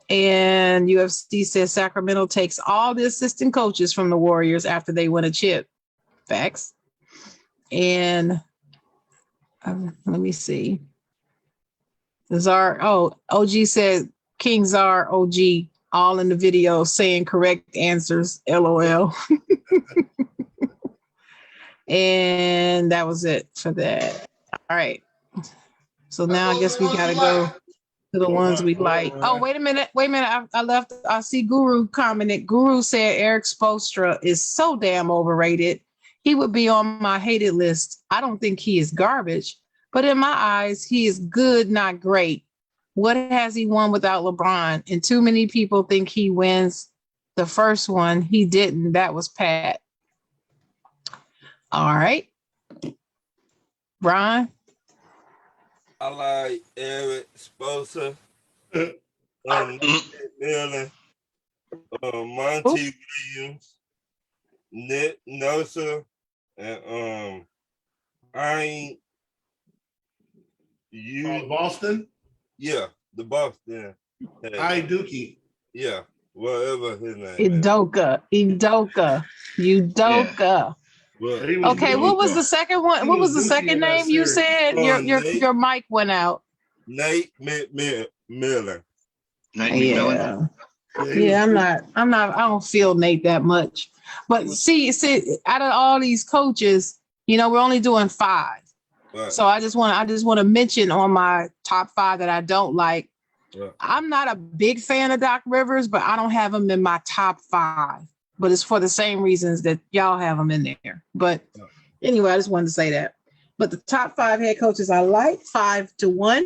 And UFC says Sacramento takes all the assistant coaches from the Warriors after they win a chip. Facts. And let me see. OG said King Czar OG all in the video saying correct answers. LOL. And that was it for that. All right. So now I guess we got to go to the ones we like. Oh, wait a minute. I left. I see Guru commented. Guru said Eric Spoelstra is so damn overrated. He would be on my hated list. I don't think he is garbage, but in my eyes, he is good, not great. What has he won without LeBron? And too many people think he wins the first one. He didn't. That was Pat. All right. Brian? I like Eric Spoelstra, Millen, Monty Williams, Nick Nurse, and Boston. Yeah, the Boston. Dookie. Yeah, whatever his name. Udoka. Yeah. Okay, what was the second one? What was the second name you said? Your mic went out. Nate McMillan. Nate Yeah. McMillan. Yeah, I don't feel Nate that much. But see, out of all these coaches, we're only doing 5. Right. So I just want to mention on my top 5 that I don't like. Right. I'm not a big fan of Doc Rivers, but I don't have him in my top 5. But it's for the same reasons that y'all have him in there. But anyway, I just wanted to say that. But the top 5 head coaches I like, 5-1.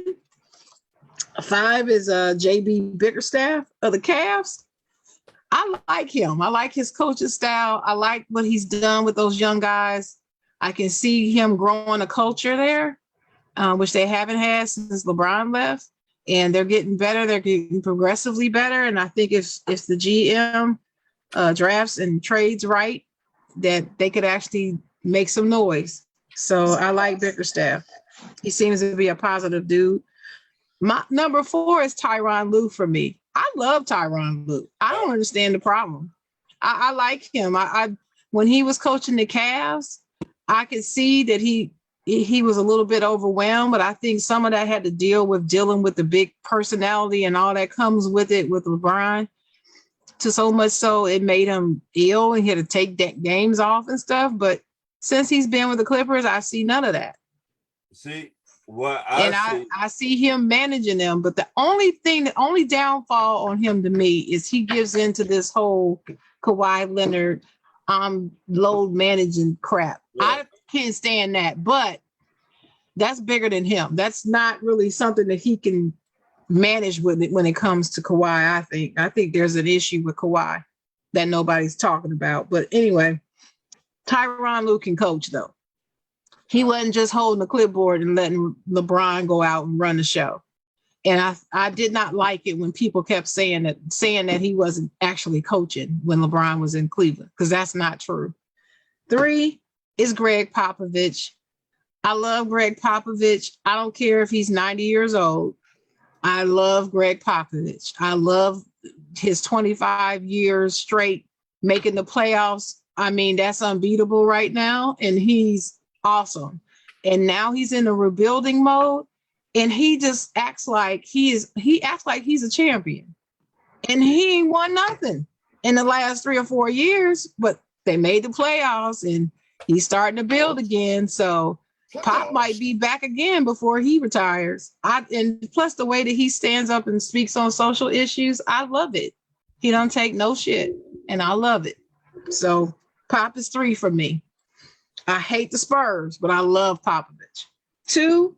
5 is JB Bickerstaff of the Cavs. I like him. I like his coaching style. I like what he's done with those young guys. I can see him growing a culture there, which they haven't had since LeBron left. And they're getting better. They're getting progressively better. And I think if the GM drafts and trades right, that they could actually make some noise. So I like Bickerstaff. He seems to be a positive dude. My number 4 is Tyronn Lue for me. I love Tyronn Lue. I don't understand the problem. I like him. I when he was coaching the Cavs, I could see that he was a little bit overwhelmed, but I think some of that had to deal with dealing with the big personality and all that comes with it with LeBron. To so much so it made him ill and he had to take games off and stuff. But since he's been with the Clippers, I see none of that. See what I see him managing them. But the only downfall on him to me is he gives into this whole Kawhi Leonard load managing crap. Yeah. I can't stand that, but that's bigger than him. That's not really something that he can manage with it when it comes to Kawhi. I think there's an issue with Kawhi that nobody's talking about. But anyway, Tyronn Lue can coach though. He wasn't just holding the clipboard and letting LeBron go out and run the show. And I did not like it when people kept saying that he wasn't actually coaching when LeBron was in Cleveland, because that's not true. 3 is Greg Popovich. I love Greg Popovich. I don't care if he's 90 years old. I love Greg Popovich. I love his 25 years straight making the playoffs. I mean, that's unbeatable right now. And he's awesome. And now he's in a rebuilding mode. And he just acts like he's a champion. And he ain't won nothing in the last 3 or 4 years, but they made the playoffs and he's starting to build again. So Pop might be back again before he retires. And plus the way that he stands up and speaks on social issues, I love it. He don't take no shit, and I love it. So Pop is 3 for me. I hate the Spurs, but I love Popovich. 2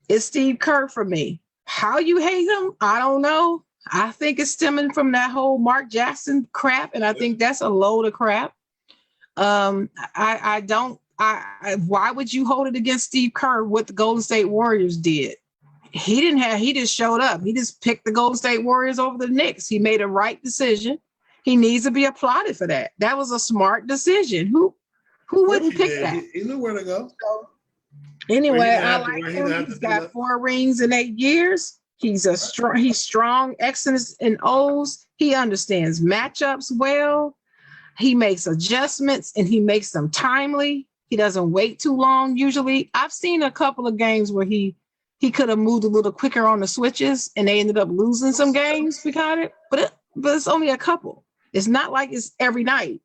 is Steve Kerr for me. How you hate him, I don't know. I think it's stemming from that whole Mark Jackson crap, and I think that's a load of crap. Why would you hold it against Steve Kerr what the Golden State Warriors did? he just showed up. He just picked the Golden State Warriors over the Knicks. He made a right decision. He needs to be applauded for that. That was a smart decision. Who wouldn't pick that? He knew where to go. Anyway, I Where like he didn't have him. to He's do got that. 4 rings in 8 years. He's strong, X's and O's. He understands matchups well. He makes adjustments and he makes them timely. He doesn't wait too long. Usually, I've seen a couple of games where he could have moved a little quicker on the switches and they ended up losing some games because of it. But it's only a couple. It's not like it's every night.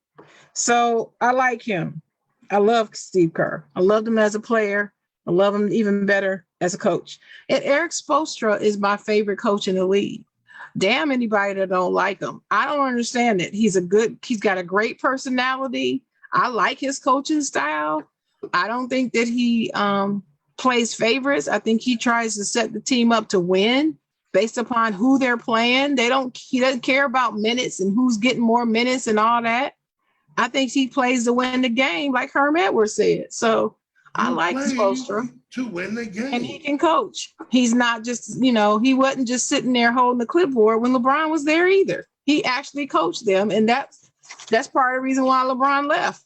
So I like him. I love Steve Kerr. I loved him as a player. I love him even better as a coach. And Eric Spoelstra is my favorite coach in the league. Damn anybody that don't like him. I don't understand it. He's got a great personality. I like his coaching style. I don't think that he plays favorites. I think he tries to set the team up to win based upon who they're playing. He doesn't care about minutes and who's getting more minutes and all that. I think he plays to win the game, like Herm Edwards said. So I like Spoelstra. To win the game. And he can coach. He's not just, he wasn't just sitting there holding the clipboard when LeBron was there either. He actually coached them. And that's part of the reason why LeBron left.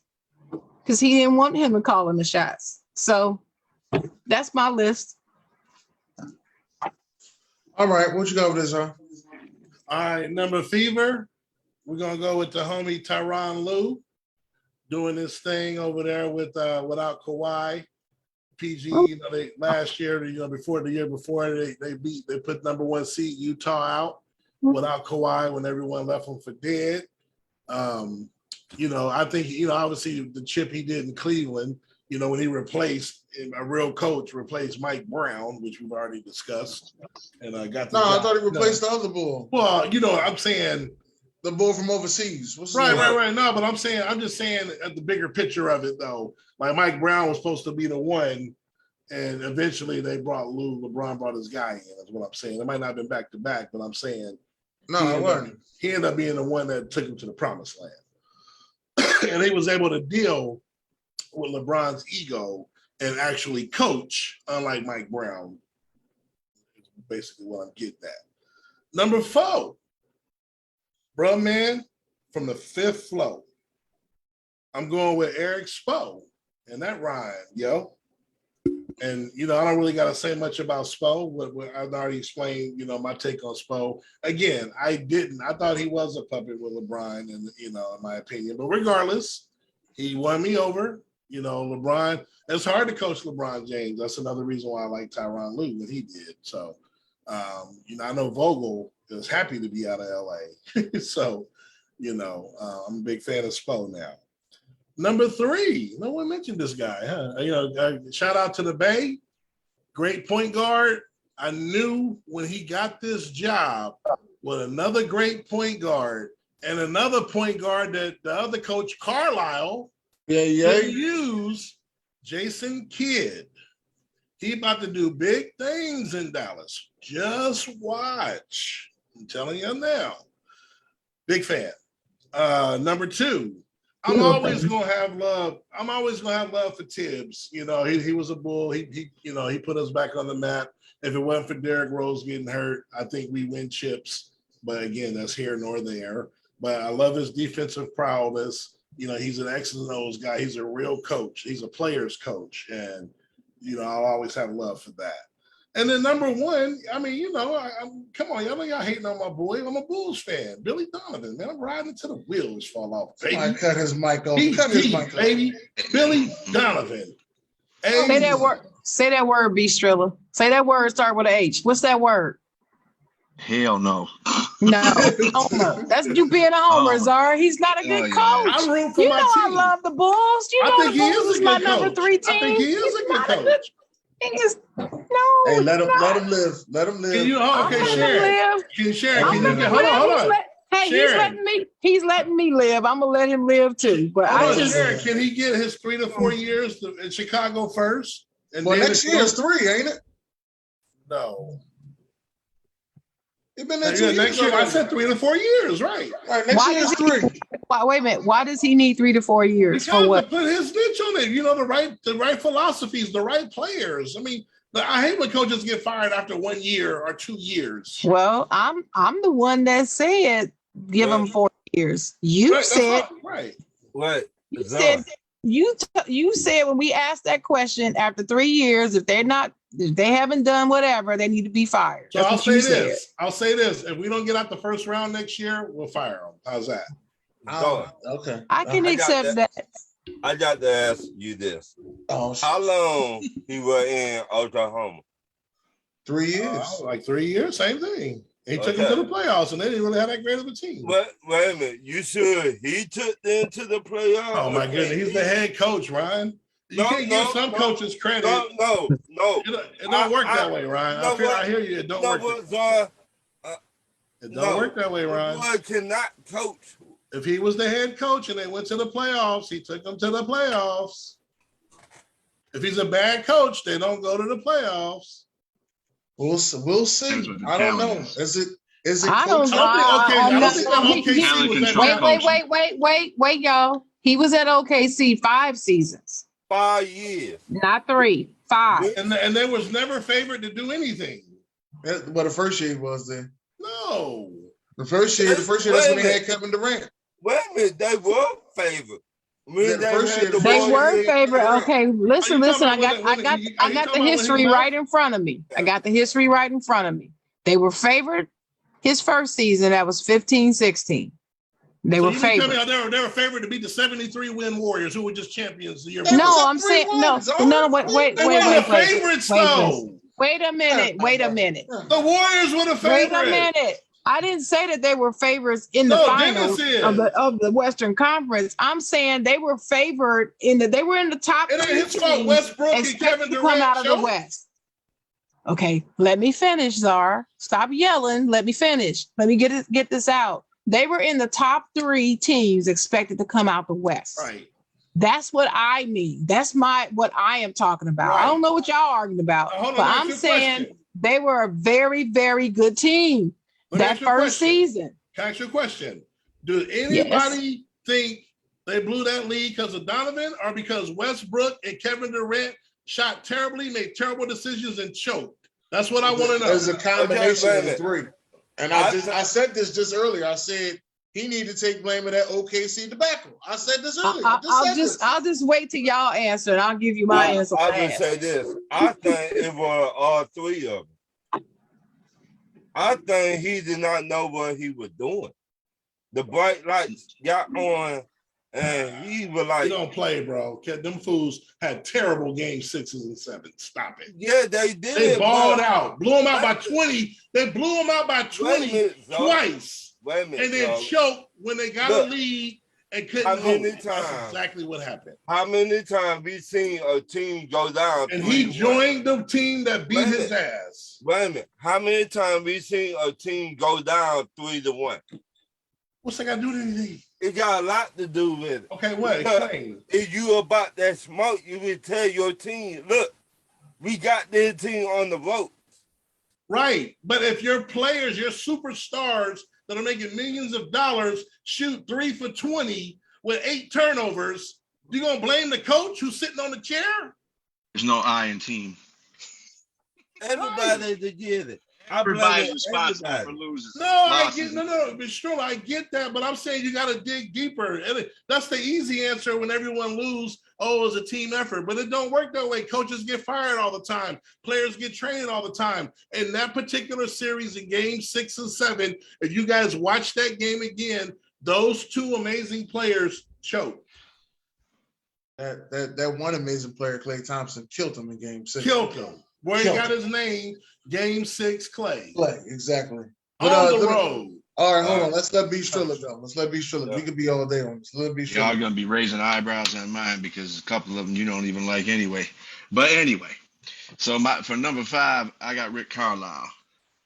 Because he didn't want him to call him the shots. So that's my list. All right, what you got with this, huh? All right, number fever. We're gonna go with the homie Tyronn Lue doing this thing over there with without Kawhi. PG, they last year, before the year before, they put number 1 seed Utah out without Kawhi when everyone left them for dead. I think obviously the chip he did in Cleveland, when he replaced a real coach, replaced Mike Brown, which we've already discussed, and I got the I thought he replaced the other bull. Well, I'm saying the bull from overseas. Right. No, but I'm just saying at the bigger picture of it though. Like Mike Brown was supposed to be the one, and eventually they brought Lou. LeBron brought his guy in. That's what I'm saying. It might not have been back to back, but I'm saying it wasn't. He ended up being the one that took him to the promised land, and he was able to deal with LeBron's ego and actually coach, unlike Mike Brown. Is basically what I'm getting at. Number 4, bro, man, from the 5th floor. I'm going with Eric Spo. And that rhyme, yo. And, I don't really got to say much about Spo. I've already explained, my take on Spo. Again, I thought he was a puppet with LeBron, and, in my opinion. But regardless, he won me over. LeBron, it's hard to coach LeBron James. That's another reason why I like Tyronn Lue when he did. So, I know Vogel is happy to be out of LA. So, I'm a big fan of Spo now. Number 3, no one mentioned this guy, huh? Shout out to the Bay, great point guard. I knew when he got this job with another great point guard and another point guard that the other coach, Carlisle, use, Jason Kidd. He about to do big things in Dallas. Just watch. I'm telling you now. Big fan. Number 2. I'm always gonna have love. I'm always gonna have love for Tibbs. He was a bull. He put us back on the map. If it wasn't for Derrick Rose getting hurt, I think we win chips. But again, that's here nor there. But I love his defensive prowess. He's an X's and O's guy. He's a real coach. He's a player's coach, and I'll always have love for that. And then number 1, come on, y'all hating on my boy. I'm a Bulls fan. Billy Donovan, man. I'm riding until the wheels fall off, baby. I cut his mic off. Baby. Billy Donovan. Say that word. Say that word, B. Strilla. Say that word, start with an H. What's that word? Hell no. No, homer. That's you being a homer, Zara. He's not a good coach. I'm rooting for my team. I love the Bulls. I think the Bulls is my number 3 team. I think he is a good coach. Hey, let him live. Let him live. Can you? Okay, Sharon. Hold on. Hey, he's letting me live. I'm gonna let him live too. But Sharon, can he get his 3 to 4 years in Chicago first? And well, next year is 3, ain't it? No. He's been there 2 years. Next year, I said 3 to 4 years, right? All right, next year is 3. Wait a minute. Why does he need 3 to 4 years? Because for what? To put his niche on it. The right philosophies, the right players. I mean, I hate when coaches get fired after 1 year or 2 years. Well, I'm the one that said give them 4 years. You Right, said right. What? you said you said when we asked that question after 3 years, if they haven't done whatever, they need to be fired. So That's I'll what you say said. this. I'll say this. If we don't get out the first round next year, we'll fire them. How's that? Okay. I can accept that. I got to ask you this. Oh, How long he was in Oklahoma? 3 years. Like 3 years, same thing. He took Okay. them to the playoffs, and they didn't really have that great of a team. Wait a minute. You sure he took them to the playoffs? Oh my goodness, he's the head coach, Ryan. You can't give some coaches credit. No. It don't work that way, Ryan. I hear you. It don't work. It don't work that way, Ryan. Boy cannot coach. If he was the head coach and they went to the playoffs, he took them to the playoffs. If he's a bad coach, they don't go to the playoffs. We'll see. I don't know. Is it? I don't know. I don't think OKC was that. Wait, y'all. He was at OKC 5 seasons. 5 years. Not 3, 5. And they was never favored to do anything. Well, the first year he was there. No. The first year, that's when they had Kevin Durant. Wait a minute, they were favored. They were favored. Okay, listen. I got the history right in front of me. They were favored his first season. That was 15-16. They were favored. They were favored to beat the 73-win Warriors, who were just champions the year before. No, I'm saying no. Wait. Favorites though. Wait a minute. The Warriors were the favorite. Wait a minute. I didn't say that they were favorites in the finals of the Western Conference. I'm saying they were favored they were in the top. It ain't his fault. Westbrook and Kevin Durant come out of the West. Okay, let me finish, Czar. Stop yelling. Let me finish. Let me get this out. They were in the top 3 teams expected to come out the West. Right. That's what I mean. That's what I am talking about. Right. I don't know what y'all arguing about, but I'm saying they were a very, very good team. That first season. Can I ask you a question? Do anybody think they blew that lead because of Donovan or because Westbrook and Kevin Durant shot terribly, made terrible decisions, and choked? That's what I want to know. There's a combination of the 3. And I said this just earlier. I said he need to take blame of that OKC debacle. I said this earlier. I'll just wait till y'all answer, and I'll give you my answer. I'll just say this. I think it was all 3 of them. I think he did not know what he was doing. The bright lights got on, and he was like, "You don't play, bro. Them fools had terrible game 6s and 7s. Stop it." Yeah, they did. They balled out, blew them out by 20. They blew them out by 20 twice. Wait a minute, and then choked when they got a lead and couldn't hold it. That's exactly what happened. How many times we seen a team go down? And he joined the team that beat his ass. Wait a minute. How many times we seen a team go down 3-1? What's that got to do with anything? It got a lot to do with it. Okay, what? Explain. If you about that smoke, you would tell your team, look, we got this team on the road. Right. But if your players, your superstars that are making millions of dollars shoot 3 for 20 with 8 turnovers, you going to blame the coach who's sitting on the chair? There's no I in team. Everybody together. Everybody's responsible for losing. I get that, but I'm saying you got to dig deeper. And that's the easy answer when everyone lose. Oh, it's a team effort, but it don't work that way. Coaches get fired all the time. Players get traded all the time. In that particular series in game 6 and 7, if you guys watch that game again, those 2 amazing players choked. That one amazing player, Klay Thompson, killed him in game 6. Killed him. Where he got his name, game 6, Klay. Exactly. On the road. All right, hold on. Let's let B Striller go. We could be all day on this. Let B Striller. Y'all gonna be raising eyebrows on mine because a couple of them you don't even like anyway. But anyway, so for number 5, I got Rick Carlisle.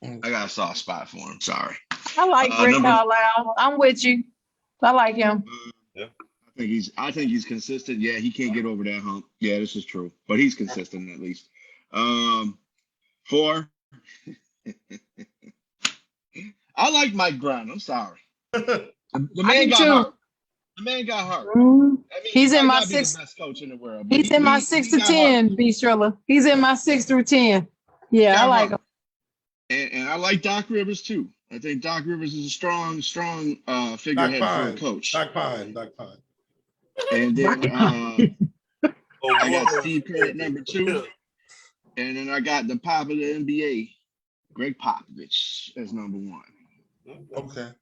I got a soft spot for him. Sorry. I like Rick Carlisle. I'm with you. I like him. I think he's consistent. Yeah, he can't get over that hump. Yeah, this is true. But he's consistent at least. 4. I like Mike Brown. I'm sorry. The man got hurt. The man got heart. Mhm. I mean, He's he in might my not be the six. best coach in the world, but He's in my 6 he to got heart. 10, B Strilla. He's in my 6 through 10. He Yeah, I got like heart. him. And I like Doc Rivers too. I think Doc Rivers is a strong Doc figurehead for a Pine. coach. Doc Pine. Doc Pine. And then I got Awards. Steve Kerr at number 2. And then I got the pop of the NBA, Greg Popovich, as number 1. Okay.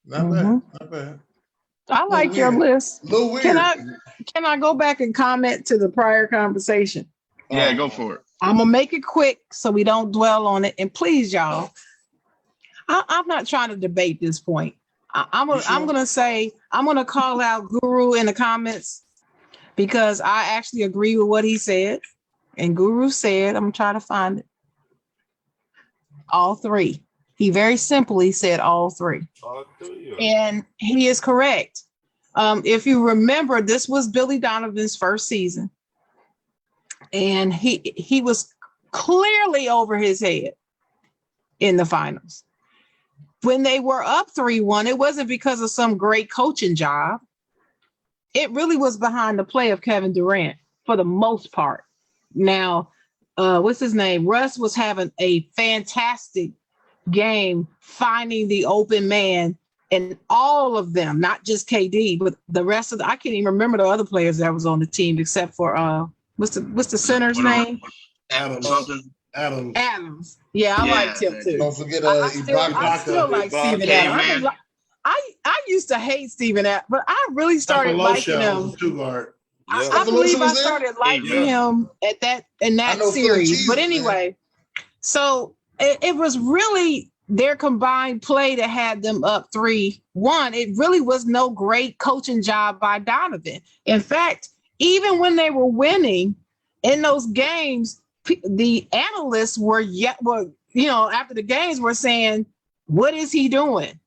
Not bad. Not bad. I like your weird. list. A little weird. Can I go back and comment to the prior conversation? Yeah, go for it. I'm gonna make it quick so we don't dwell on it. And please, y'all, I'm not trying to debate this point. I'm gonna call out Guru in the comments because I actually agree with what he said. And Guru said, I'm trying to find it. All 3. He very simply said all 3. And he is correct. If you remember, this was Billy Donovan's first season. And he was clearly over his head in the finals. When they were up 3-1, it wasn't because of some great coaching job. It really was behind the play of Kevin Durant for the most part. Now, what's his name? Russ was having a fantastic game finding the open man, and all of them, not just KD, but the rest of I can't even remember the other players that was on the team except for what's the center's name? Adams. Yeah, I liked him too. Don't forget I still like Steven Adams. I used to hate Steven Adams, but I really started liking him. I believe I started liking him in that series. But anyway, so it was really their combined play that had them up 3-1. It really was no great coaching job by Donovan. In fact, even when they were winning in those games, the analysts were after the games were saying, what is he doing?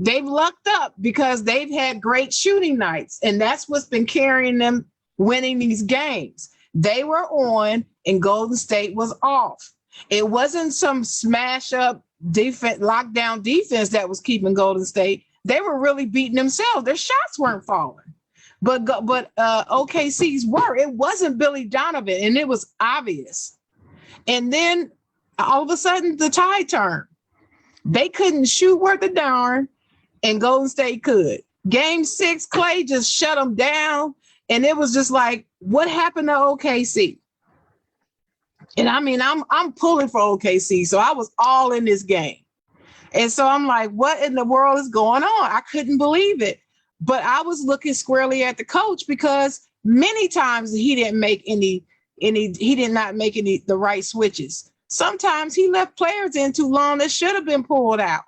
They've lucked up because they've had great shooting nights, and that's what's been carrying them winning these games. They were on and Golden State was off. It wasn't some smash up defense, lockdown defense that was keeping Golden State. They were really beating themselves. Their shots weren't falling. But OKC's were. It wasn't Billy Donovan, and it was obvious. And then all of a sudden, the tide turned. They couldn't shoot worth a darn, and Golden State could. Game 6, Clay just shut them down, and it was just like, what happened to OKC? And I mean, I'm pulling for OKC, so I was all in this game. And so I'm like, what in the world is going on? I couldn't believe it. But I was looking squarely at the coach because many times he did not make the right switches. Sometimes he left players in too long that should have been pulled out.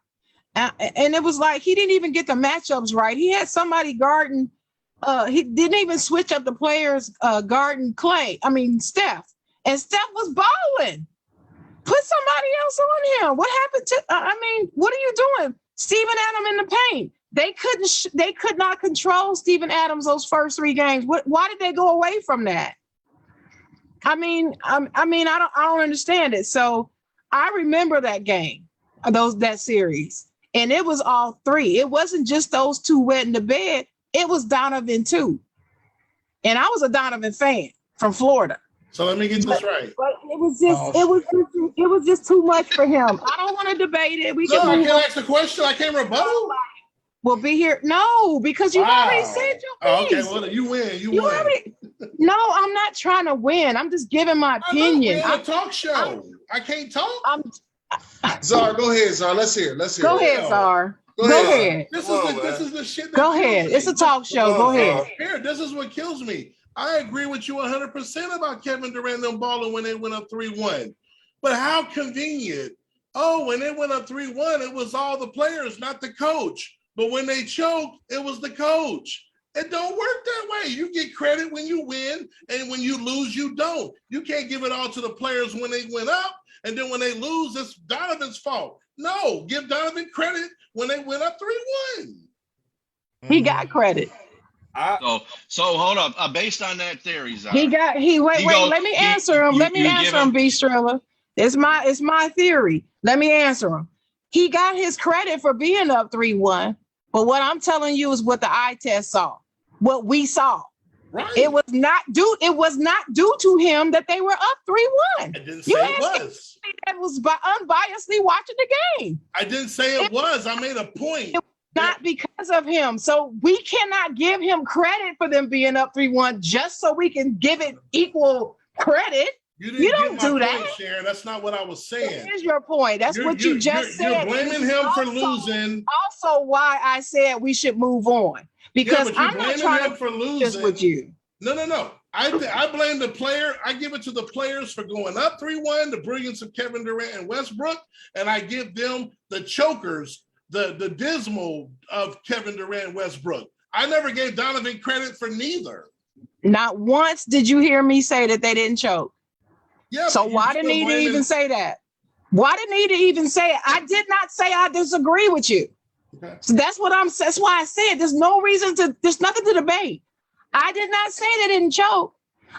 And it was like he didn't even get the matchups right. He had somebody guarding. He didn't even switch up the players guarding Steph. And Steph was balling. Put somebody else on him. What happened to? What are you doing? Steven Adams in the paint. They could not control Steven Adams those first 3 games. Why did they go away from that? I don't understand it. So I remember that game, that series, and it was all 3. It wasn't just those 2 wetting the bed. It was Donovan too, and I was a Donovan fan from Florida. So let me get this right. But it was just too much for him. I don't want to debate it. I can't ask the question. I can't rebuttal. We'll be here. No, because you already said your piece. Okay, well, you win. You win. No, I'm not trying to win. I'm just giving my opinion. I'm a talk show. I can't talk. Czar, go ahead, Czar. Let's hear. Go ahead, Czar. Go ahead. This is the shit. Go ahead. It's a talk show. Go ahead. Here, this is what kills me. I agree with you 100% about Kevin Durant and balling when they went up 3-1. But how convenient. Oh, when they went up 3-1, it was all the players, not the coach. But when they choked, it was the coach. It don't work that way. You get credit when you win, and when you lose, you don't. You can't give it all to the players when they went up, and then when they lose, it's Donovan's fault. No, give Donovan credit when they went up 3-1. He got credit. So hold up. Based on that theory, Zach, let me answer him. Let me answer him, B. Strilla. It's my theory. Let me answer him. He got his credit for being up 3-1, But what I'm telling you is what the eye test saw, what we saw. Right. It was not due to him that they were up 3-1. I didn't say it was. That was unbiasedly watching the game. I didn't say it was. I made a point. Not because of him. So we cannot give him credit for them being up 3-1 just so we can give it equal credit. You don't do that, Sharon. That's not what I was saying. Here's your point. That's what you just said. You're blaming him for losing. Also, why I said we should move on, because I'm not trying to for losing this with you. No. I blame the player. I give it to the players for going up 3-1, the brilliance of Kevin Durant and Westbrook, and I give them the chokers, the dismal of Kevin Durant and Westbrook. I never gave Donovan credit for neither. Not once did you hear me say that they didn't choke. Yeah. So why didn't he even say that? Why didn't he even say it? I did not say I disagree with you. Okay. So that's why I said there's there's nothing to debate. I did not say they didn't choke.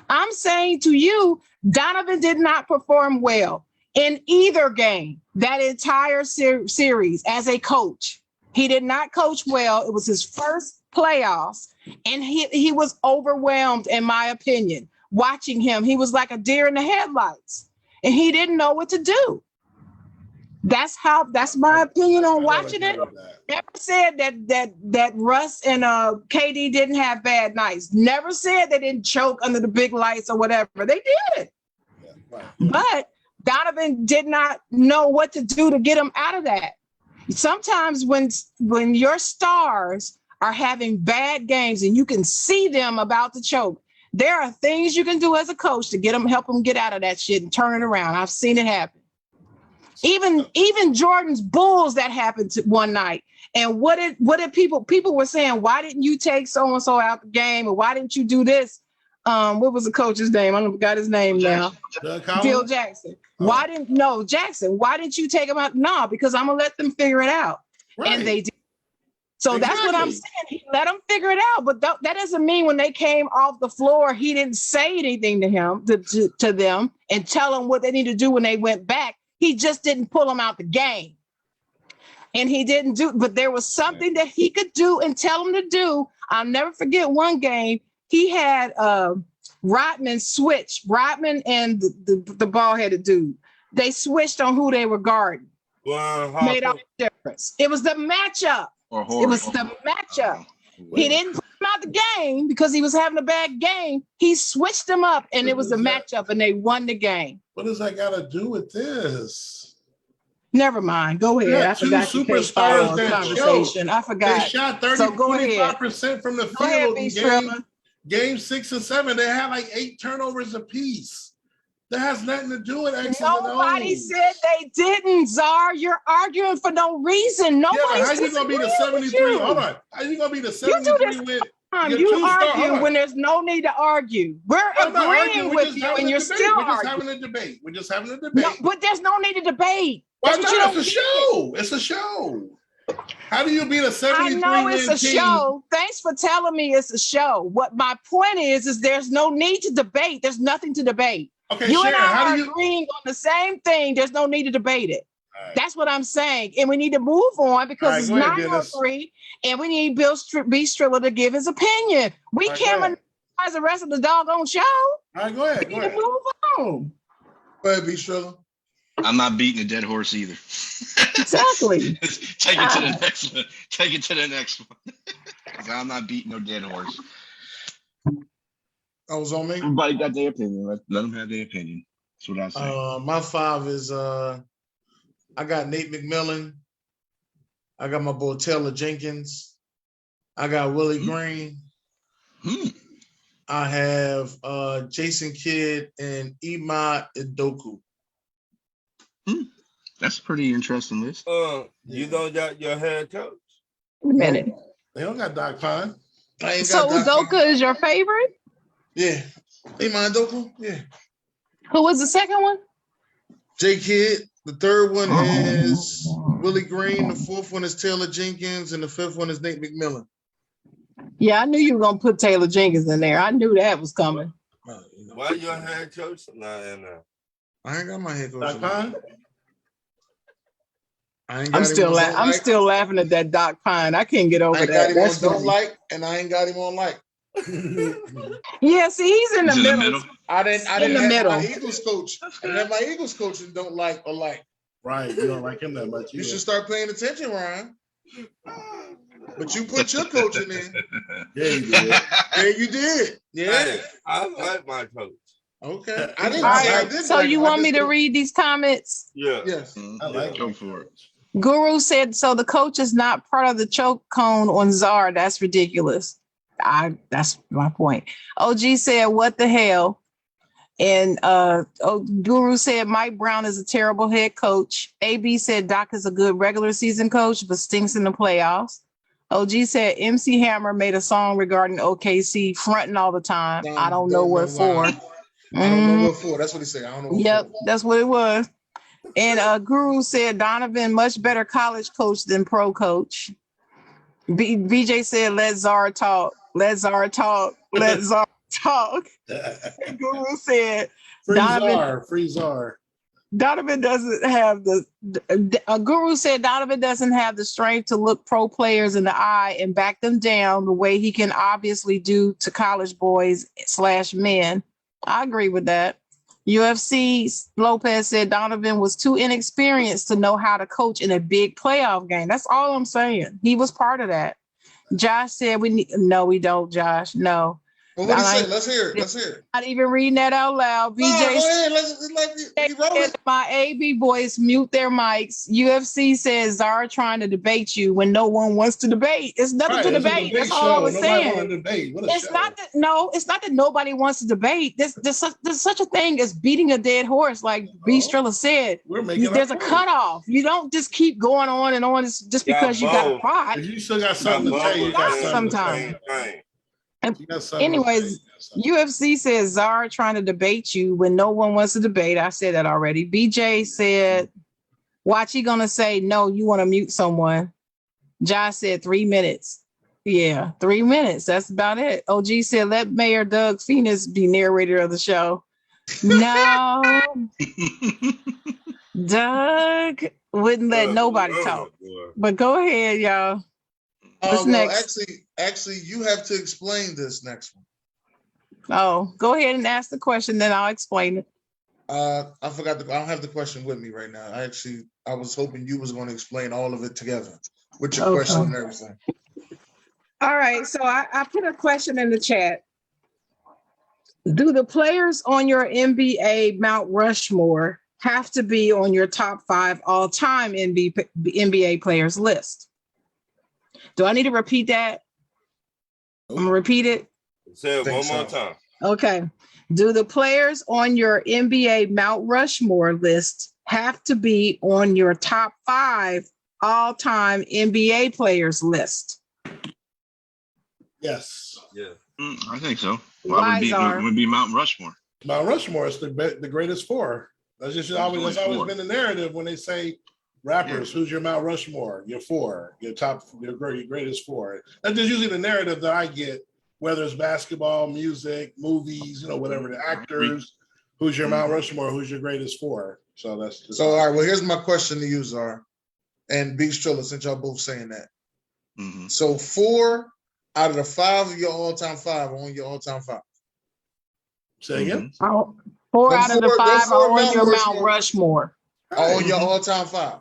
I'm saying to you, Donovan did not perform well in either game, that entire series as a coach. He did not coach well. It was his first playoffs, and he was overwhelmed, in my opinion. Watching him, he was like a deer in the headlights, and he didn't know what to do. That's my opinion on watching it. Never said that Russ and KD didn't have bad nights. Never said they didn't choke under the big lights or whatever. They did. Yeah, right. But Donovan did not know what to do to get him out of that. Sometimes when your stars are having bad games and you can see them about to choke, there are things you can do as a coach to help them get out of that shit and turn it around. I've seen it happen. Even Jordan's Bulls, that happened one night. And what did people were saying? Why didn't you take so and so out the game, or why didn't you do this? What was the coach's name? I forgot his name now. Phil Jackson. Oh. Jackson. Why didn't you take him out? No, because I'm gonna let them figure it out. Right. And they did. So Exactly. That's what I'm saying. He let them figure it out. But that doesn't mean when they came off the floor, he didn't say anything to them and tell them what they need to do when they went back. He just didn't pull them out the game. And he didn't do, but there was something that he could do and tell them to do. I'll never forget one game. He had Rodman Rodman and the ball-headed dude. They switched on who they were guarding. Made all the difference. It was the matchup. It was the matchup. He didn't put him out the game because he was having a bad game. He switched them up, and it was the matchup, and they won the game. What does that got to do with this? Never mind. Go ahead. I forgot superstars that conversation. I forgot. They shot 25% from the field in game 6 and 7. They had like 8 turnovers apiece. That has nothing to do with X's and O's. Nobody said they didn't, Czar. You're arguing for no reason. Nobody's how you gonna be the 73? Hold on. How you gonna be the 73 win? You argue when there's no need to argue. We're agreeing with you, and you're still arguing. We're just having a debate. We're just having a debate. No, but there's no need to debate. Why not? It's a show. It's a show. How do you beat a 73 win team? I know it's a show. Thanks for telling me it's a show. What my point is there's no need to debate. There's nothing to debate. Okay, you Sharon, and I are agreeing on the same thing. There's no need to debate it. Right. That's what I'm saying. And we need to move on because it's 9:03 and we need Bill B. Striller to give his opinion. We can't monopolize the rest of the doggone show. All right, go ahead. We need to move on. Go ahead, B. Striller. I'm not beating a dead horse either. Exactly. Take it to the next one. Take it to the next one. I'm not beating no dead horse. That was on me. Everybody got their opinion. Let them have their opinion. That's what I say. My 5 is I got Nate McMillan. I got my boy Taylor Jenkins. I got Willie Green. I have Jason Kidd and Ima Idoku. That's a pretty interesting list. You don't got your head coach? Wait a minute. They don't got Doc Pine. So Udoka is your favorite? Yeah. Ima Idoku? Yeah. Who was the second one? J Kidd. The third one is Willie Green. The fourth one is Taylor Jenkins. And the fifth one is Nate McMillan. Yeah, I knew you were going to put Taylor Jenkins in there. I knew that was coming. Why your head coach? No. I ain't got my head coach. Doc Pine? I ain't got him on don't I'm like. still laughing at that Doc Pine. I can't get I over ain't got that. him on That's don't funny. like, and I ain't got him on like. Yeah, see, he's in the He's in the middle. middle. I didn't In the have my middle. Eagles coach. I didn't have my Eagles coach and don't like or like. Right, you don't like him that much. You either. should start paying attention, Ryan. But you put your coaching in. Yeah, you did. Yeah, you did. Yeah. Hey, I like my coach. Okay. I didn't All say I right. didn't So like you him. I want me just to don't- read these comments? Yeah. Yes. I like Go him. for it. Guru said, so the coach is not part of the choke cone on Czar. That's ridiculous. That's my point. OG said, what the hell? And Guru said Mike Brown is a terrible head coach. AB said Doc is a good regular season coach, but stinks in the playoffs. OG said MC Hammer made a song regarding OKC fronting all the time. I don't know what for. why. I don't know what for. That's what he said. I don't know what Yep, for. that's what it was. And Guru said Donovan much better college coach than pro coach. BJ said let Czar talk. Let Czar talk. Let Czar talk. Guru said Free Czar. Donovan doesn't have Guru said Donovan doesn't have the strength to look pro players in the eye and back them down the way he can obviously do to college boys / men. I agree with that. UFC Lopez said Donovan was too inexperienced to know how to coach in a big playoff game. That's all I'm saying. He was part of that. Josh said no, we don't, Josh. No. Well, what he say? Let's hear it. Let's hear it. Not even reading that out loud. No, BJ go ahead. Let's roll it. my AB boys mute their mics. UFC says Zara trying to debate you when no one wants to debate. It's nothing to debate. That's all I was saying. It's not that nobody wants to debate. There's such a thing as beating a dead horse, like B. Strilla said. There's a cutoff. You don't just keep going on and on just because you got a pot. If you still got something to say, you got something sometimes. to say. Anyways, UFC says Zara trying to debate you when no one wants to debate. I said that already. BJ said, watch, he gonna say, no, you want to mute someone. Josh said 3 minutes. Yeah, 3 minutes. That's about it. OG said, let Mayor Doug Phoenix be narrator of the show. No, Doug wouldn't let nobody talk. But go ahead, y'all. What's next? Actually, you have to explain this next one. Oh, go ahead and ask the question, then I'll explain it. I forgot. I don't have the question with me right now. I was hoping you was going to explain all of it together with your question and everything. All right, so I put a question in the chat. Do the players on your NBA Mount Rushmore have to be on your top 5 all-time NBA players list? Do I need to repeat that? I'm gonna repeat it. Say it one more time. Okay. Do the players on your NBA Mount Rushmore list have to be on your top 5 all-time NBA players list? Yes. Yeah. I think so. Why would be Mount Rushmore? Mount Rushmore is the greatest 4. That's always been the narrative when they say rappers. Who's your Mount Rushmore? Your 4, your greatest 4. That's just usually the narrative that I get, whether it's basketball, music, movies, whatever, the actors. Who's your Mount Rushmore? Who's your greatest 4? So that's just all right. Well, here's my question to you, Czar, and B. Strilla, since y'all both saying that. Mm-hmm. So 4 out of the 5 of your all-time 5 are on your all-time 5. Say again? Oh, 4 out of the 5 are on your Mount Rushmore. On your all-time 5.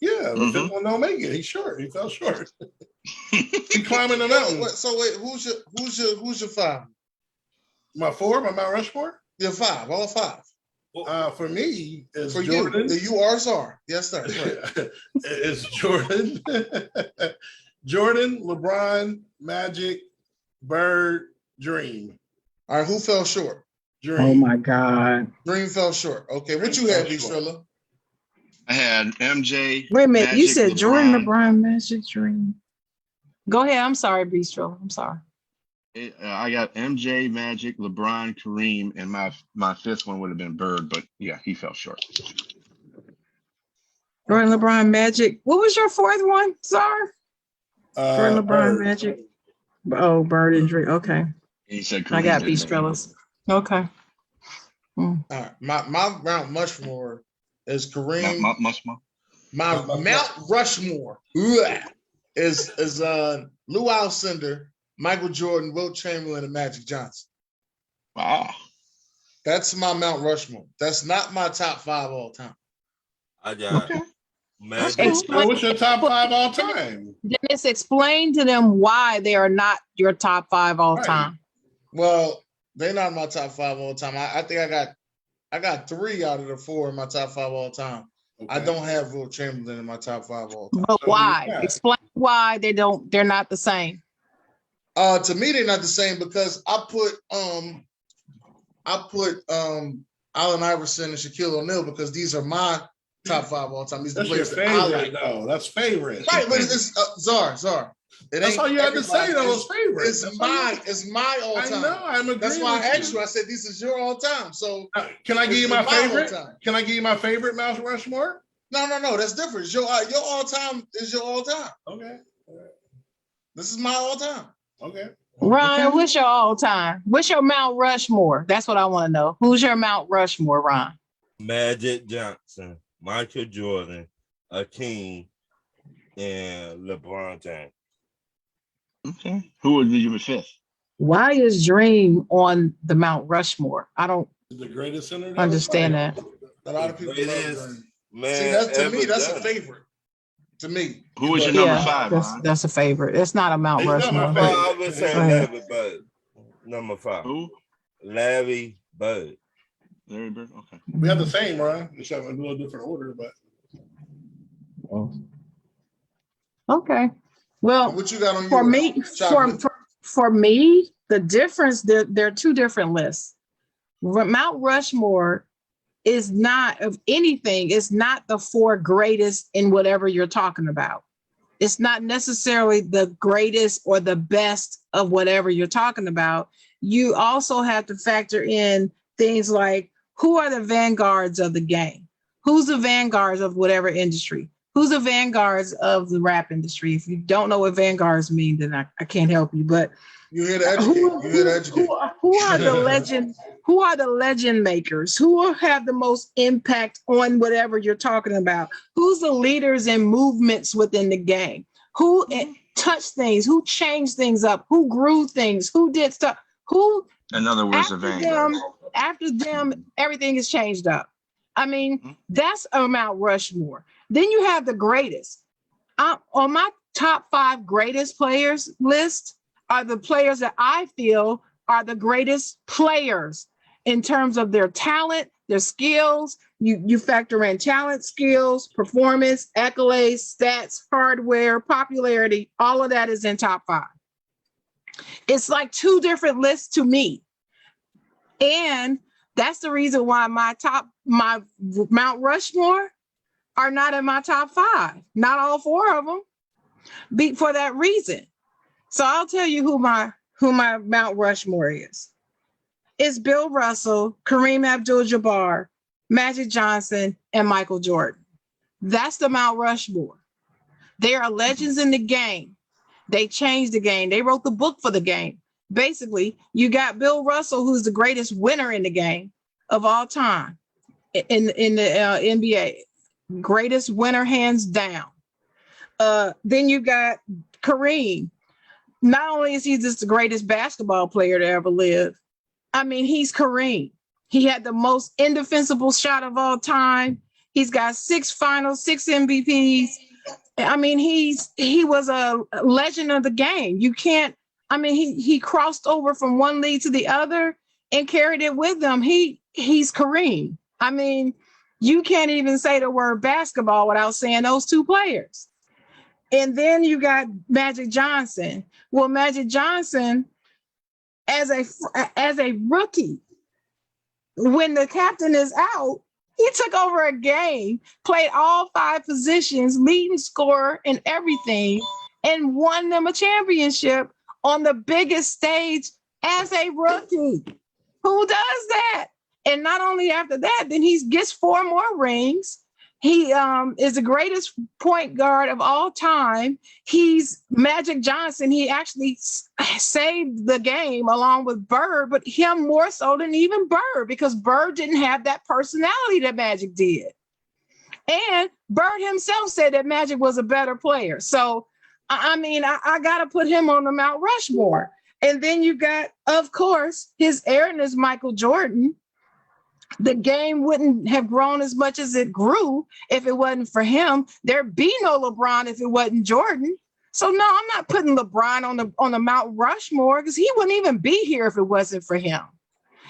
Yeah, the fifth one don't make it. He's short. He fell short. He climbing the mountain. So wait, who's your 5? My 4, my Mount Rushmore? Your 5, all 5. For me, is For Jordan. you are Czar. Yes, sir. Right. It's Jordan. Jordan, LeBron, Magic, Bird, Dream. All right, who fell short? Dream. Oh my God. Dream fell short. Okay, what you had, B. Strilla? I had MJ. Wait a minute. Magic, You said Jordan, LeBron. LeBron, Magic, Dream. Go ahead. I'm sorry, Bistro. I'm sorry. I got MJ, Magic, LeBron, Kareem, and my 5th one would have been Bird, but yeah, he fell short. Jordan, LeBron, Magic. What was your 4th one? Sorry. Jordan, LeBron, Bird. Magic. Oh, Bird and Dream. Okay. He said Kareem. I got Bistrellas. Okay. All right, my Mount Rushmore is Kareem. Mushmore. My Mount Rushmore is Lou Alcindor, Michael Jordan, Wilt Chamberlain, and Magic Johnson. Wow. That's my Mount Rushmore. That's not my top 5 all time. I got Okay. Magic. So what's your top 5 all time? Dennis, explain to them why they are not your top 5 all Right. time. Well, they're not my top 5 all time. I think I got 3 out of the 4 in my top 5 all time. I Okay. don't have Wilt Chamberlain in my top 5 all time. But So why? yeah. Explain why they're not the same. To me, they're not the same because I put Allen Iverson and Shaquille O'Neal because these are my top 5 all time. These are the That's your players that I favorite, like. though. That's favorite. Right, but it's Czar. It That's ain't all you had to say. everybody. That was favorite. It's That's all you- it's my all I time. know. I'm agreeing. That's why I with asked you. I said this is your all time. So Can I give you my it's my favorite? all-time. Can I give you my favorite Mount Rushmore? no, that's different. Your all time is your all time. Okay. This is my all time. Okay. Ron, Okay. what's your all time? What's your Mount Rushmore? That's what I want to know. Who's your Mount Rushmore, Ron? Magic Johnson, Michael Jordan, Akeem, and LeBron James. Okay. Who would be your 5th? Why is Dream on the Mount Rushmore? I don't The greatest center. that understand ever that. A lot of people It love is, Dream. man. See, that's to me, ever that's a done. favorite. To me. Who was your But- number Yeah, 5, Ron? that's a favorite. It's not a Mount He's not my Rushmore. favorite. I would say Go ahead. Larry Bird, number 5. Who? Larry Bird. Larry Bird? Okay. We have the same, Ron. Just have a little different order, but Okay. Well, What you got on for yours? me, Chocolate. for me, the difference, there are 2 different lists. Mount Rushmore is not of anything. It's not the 4 greatest in whatever you're talking about. It's not necessarily the greatest or the best of whatever you're talking about. You also have to factor in things like who are the vanguards of the game? Who's the vanguards of whatever industry? Who's the vanguards of the rap industry? If you don't know what vanguards mean, then I can't help you. But You here to educate. You here to educate. who are the legend? Who are the legend makers? Who have the most impact on whatever you're talking about? Who's the leaders and movements within the game? Who touched things? Who changed things up? Who grew things? Who did stuff? Who In other words, the Vanguard. after them, everything is changed up. I mean, that's a Mount Rushmore. Then you have the greatest. On my top 5 greatest players list are the players that I feel are the greatest players in terms of their talent, their skills. You factor in talent, skills, performance, accolades, stats, hardware, popularity. All of that is in top 5. It's like 2 different lists to me. And that's the reason why my Mount Rushmore are not in my top 5. Not all 4 of them. For that reason. So I'll tell you who my Mount Rushmore is. It's Bill Russell, Kareem Abdul-Jabbar, Magic Johnson, and Michael Jordan. That's the Mount Rushmore. They are legends in the game. They changed the game. They wrote the book for the game. Basically, you got Bill Russell, who's the greatest winner in the game of all time in the NBA. Greatest winner, hands down. Then you got Kareem. Not only is he just the greatest basketball player to ever live, I mean, he's Kareem. He had the most indefensible shot of all time. He's got 6 finals, 6 MVPs. I mean, he was a legend of the game. You can't, I mean, he crossed over from one league to the other and carried it with him. He's Kareem. I mean, you can't even say the word basketball without saying those 2 players. And then you got Magic Johnson. Well, Magic Johnson, as a rookie, when the captain is out, he took over a game, played all 5 positions, leading scorer and everything, and won them a championship on the biggest stage as a rookie. Who does that? And not only after that, then he gets 4 more rings. He is the greatest point guard of all time. He's Magic Johnson. He actually saved the game along with Bird, but him more so than even Bird, because Bird didn't have that personality that Magic did. And Bird himself said that Magic was a better player. So, I mean, I got to put him on the Mount Rushmore. And then you got, of course, his heir is Michael Jordan. The game wouldn't have grown as much as it grew if it wasn't for him. There'd be no LeBron if it wasn't Jordan. So no, I'm not putting LeBron on the Mount Rushmore because he wouldn't even be here if it wasn't for him.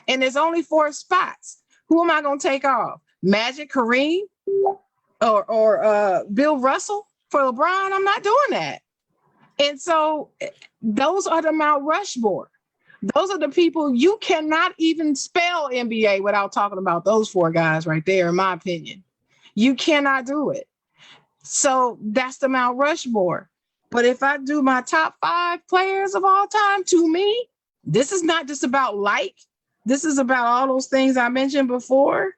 And there's only 4 spots. Who am I going to take off? Magic, Kareem, or Bill Russell for LeBron? I'm not doing that. And so those are the Mount Rushmore. Those are the people you cannot even spell NBA without talking about those 4 guys right there, in my opinion. You cannot do it. So that's the Mount Rushmore. But if I do my top 5 players of all time, to me, this is not just about this is about all those things I mentioned before.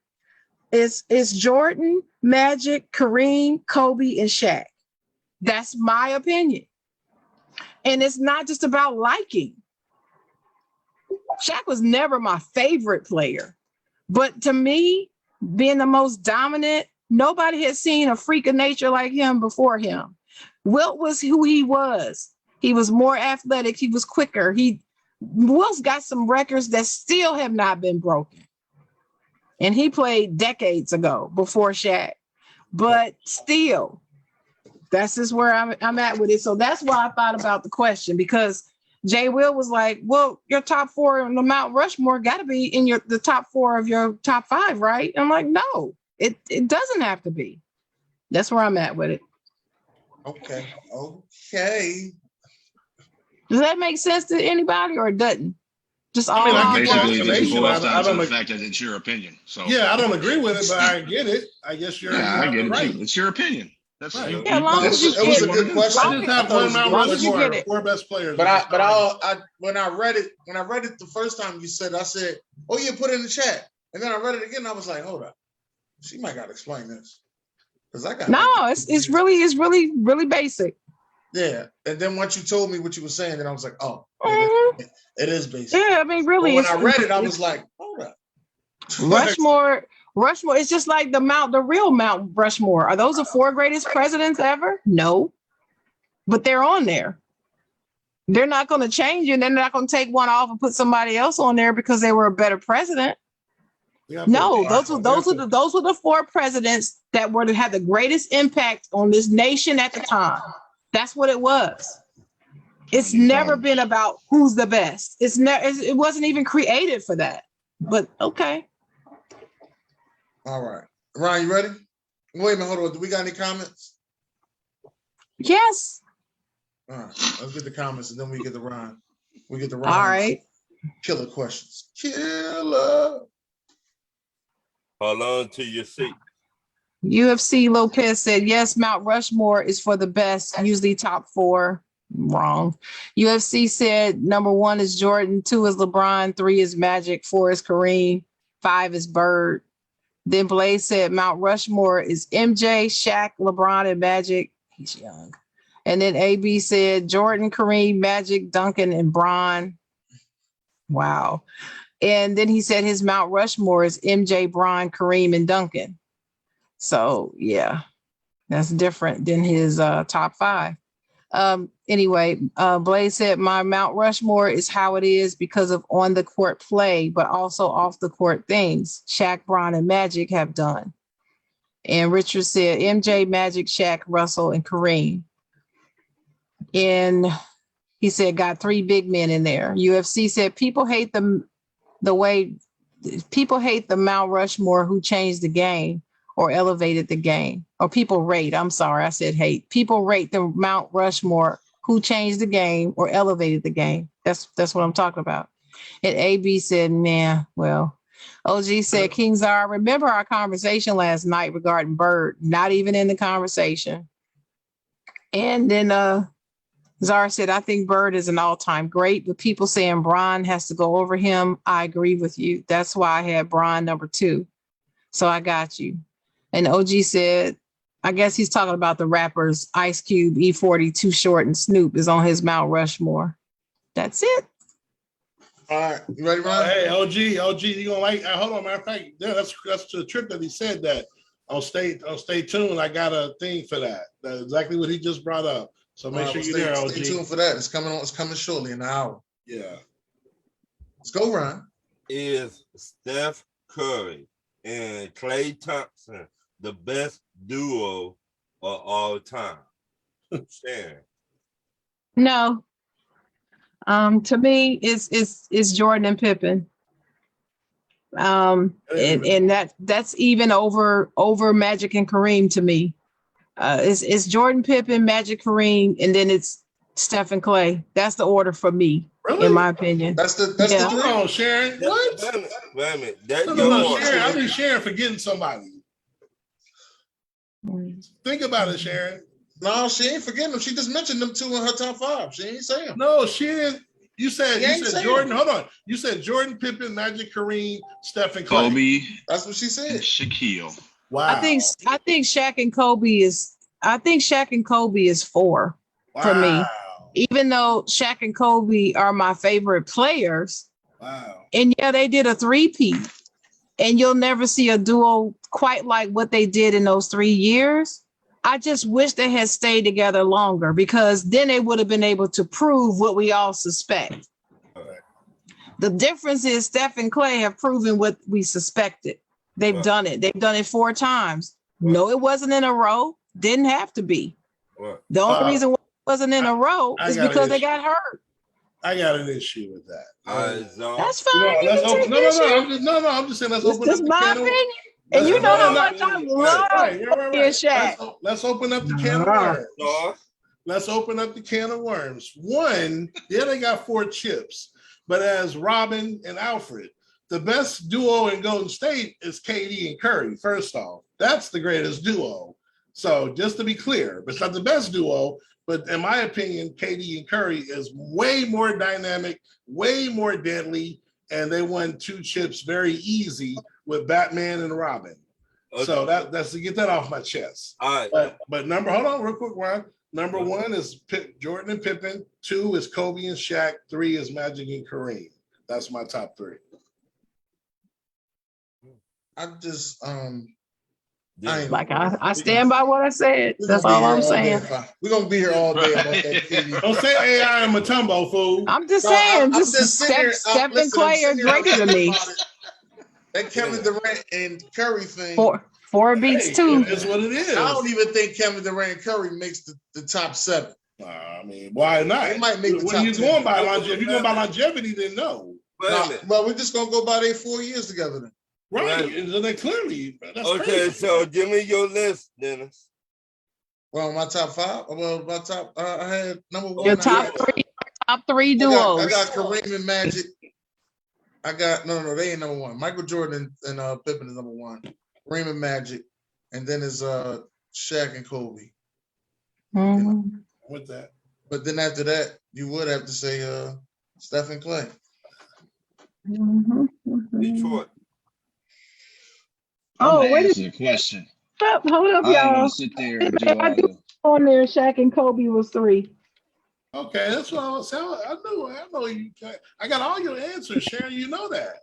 It's Jordan, Magic, Kareem, Kobe, and Shaq. That's my opinion. And it's not just about liking. Shaq was never my favorite player. But to me, being the most dominant, nobody had seen a freak of nature like him before him. Wilt was who he was. He was more athletic. He was quicker. Wilt's got some records that still have not been broken. And he played decades ago before Shaq. But still, that's just where I'm at with it. So that's why I thought about the question, because Jay Will was like, well, your top 4 on the Mount Rushmore got to be in the top 4 of your top 5, right? I'm like, no, it doesn't have to be. That's where I'm at with it. Okay. Does that make sense to anybody or it doesn't? Just all I get Basically, it just explanation. boils down to the I fact that it's your opinion. So yeah, I don't agree with it, but I get it. I guess you're I get it right. too. It's your opinion. That's Right. Yeah, as long as you It was a good question. I just have one Mount Rushmore, the 4 best players. But when I read it the first time I said, oh yeah, put it in the chat. And then I read it again. And I was like, hold up, she might got to explain this because I got it's really basic. Yeah, and then once you told me what you were saying, then I was like, oh, it is basic. Yeah, I mean, really. But when I read it, I was like, hold up. Rushmore, it's just like the real Mount Rushmore. Are those the 4 greatest presidents ever? No, but they're on there. They're not going to change it. They're not going to take one off and put somebody else on there because they were a better president. No, those were the 4 presidents that had the greatest impact on this nation at the time. That's what it was. It's never been about who's the best. It wasn't even created for that. But okay. All right. Ryan, you ready? Wait a minute, hold on. Do we got any comments? Yes. All right. Let's get the comments and then we get the Ryan. All right. Killer questions. Killer. Hold on to your seat. UFC Lopez said, yes, Mount Rushmore is for the best, usually top 4. Wrong. UFC said number 1 is Jordan, 2 is LeBron, 3 is Magic, 4 is Kareem, 5 is Bird. Then Blaze said Mount Rushmore is MJ, Shaq, LeBron, and Magic. He's young. And then AB said Jordan, Kareem, Magic, Duncan, and Bron. Wow. And then he said his Mount Rushmore is MJ, Bron, Kareem, and Duncan. So yeah, that's different than his top 5. Anyway, Blaze said my Mount Rushmore is how it is because of on the court play, but also off the court things Shaq, Bron, and Magic have done. And Richard said MJ, Magic, Shaq, Russell, and Kareem. And he said got 3 big men in there. UFC said people hate the way people hate the Mount Rushmore who changed the game or elevated the game. Or people rate, I'm sorry, I said hate. People rate the Mount Rushmore who changed the game or elevated the game. That's what I'm talking about. And AB said, nah, well. OG said, King Czar, remember our conversation last night regarding Bird, not even in the conversation. And then Czar said, I think Bird is an all-time great, but people saying Bron has to go over him. I agree with you. That's why I had Bron number 2. So I got you. And OG said, I guess he's talking about the rappers Ice Cube, E40, Too Short, and Snoop is on his Mount Rushmore. That's it. All right. You ready, Ryan? Hey, OG, you gonna like? Hold on, matter of fact, that's the trip that he said that. stay tuned. I got a thing for that. That's exactly what he just brought up. So make sure you're there, OG. Stay tuned for that. It's coming on. It's coming shortly in an hour. Yeah. Let's go, Ron. Is Steph Curry and Klay Thompson the best duo of all time? Sharon. No. To me, it's Jordan and Pippen. And that's even over Magic and Kareem to me. It's Jordan, Pippen, Magic, Kareem, and then it's Steph and Clay. That's the order for me, Really? in my opinion. That's the Hold on, Sharon. What? Wait a minute. That's No, Sharon. I think Sharon forgetting somebody. Mm. Think about it, Sharon. No, she ain't forgetting them. She just mentioned them two in her top 5. She ain't saying them. No, she didn't. You said Jordan. Them. Hold on. You said Jordan, Pippen, Magic, Kareem, Steph, and Clay. Kobe That's what she and said. Shaquille. Wow. I think Shaq and Kobe is 4 for me. Even though Shaq and Kobe are my favorite players. Wow. And yeah, they did a 3-peat. And you'll never see a duo quite like what they did in those 3 years. I just wish they had stayed together longer, because then they would have been able to prove what we all suspect. Right. The difference is Steph and Clay have proven what we suspected. They've done it. They've done it 4 times. No, it wasn't in a row. Didn't have to be. The only reason why it wasn't in a row is because they got hurt. I got an issue with that. That's fine. I'm just saying let's open up the my can opinion. And you know how much I love Shaq. Let's open up the can of worms. Let's open up the can of worms. One, yeah, they got 4 chips. But as Robin and Alfred, the best duo in Golden State is KD and Curry. First off, that's the greatest duo. So just to be clear, it's not the best duo, but in my opinion, KD and Curry is way more dynamic, way more deadly, and they won 2 chips very easy with Batman and Robin. Okay. So that's to get that off my chest. All right. But hold on real quick, Ron. Number 1 is Jordan and Pippen. 2 is Kobe and Shaq. 3 is Magic and Kareem. That's my top 3. I just I stand by what I said. That's all I'm saying. We're gonna be here all day about that TV. Don't say AI and Matumbo, fool. I'm just saying, Steph and Clay are greater than me. That Kevin Durant and Curry thing. 4 beats 2. That's what it is. I don't even think Kevin Durant and Curry makes the top 7. I mean, why not? They might make the top 10. If you're going by longevity, then no. Well, we're just gonna go by their 4 years together then. Right, and then clearly. That's okay, crazy. So give me your list, Dennis. Well, my top 5. Well, my top. I had number 1. Your top 3 duos. I got Kareem and Magic. I got no. They ain't number 1. Michael Jordan and Pippen is number 1. Kareem and Magic, and then is Shaq and Kobe. Mm-hmm. You know? With that. But then after that, you would have to say Steph and Clay. Mm-hmm. Detroit. Wait a question. Hold up, I y'all. don't sit there and do all the... On there, Shaq and Kobe was 3. Okay, that's what I was saying. I know you. I got all your answers, Sharon. You know that.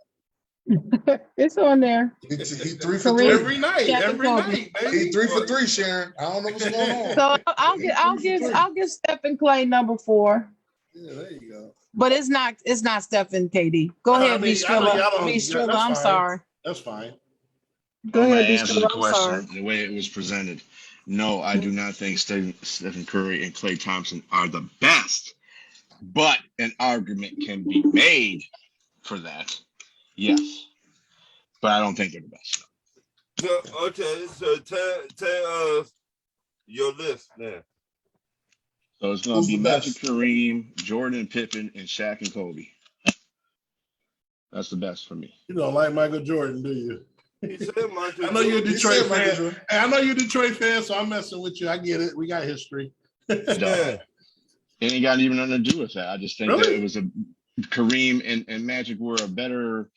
It's on there. He 3 for 3 every night. Every night, baby. He 3 for 3, Sharon. I don't know what's going on. So I'll give Steph and Clay number 4. Yeah, there you go. But it's not Steph and KD. Go ahead, B. Strilla. I'm sorry. That's fine. Go ahead, B. Answer the Strilla. I'm sorry. question the way it was presented. No, I do not think Stephen Curry and Klay Thompson are the best, but an argument can be made for that. Yes, but I don't think they're the best. So, okay, so tell us your list now. So it's going to be Magic, Kareem, Jordan, Pippen, and Shaq and Kobe. That's the best for me. You don't like Michael Jordan, do you? He said Michael I know you're a Detroit fan. Jordan. I know you're a Detroit fan, so I'm messing with you. I get it. We got history. Yeah. It ain't got even nothing to do with that. I just think that it was Kareem and Magic were a better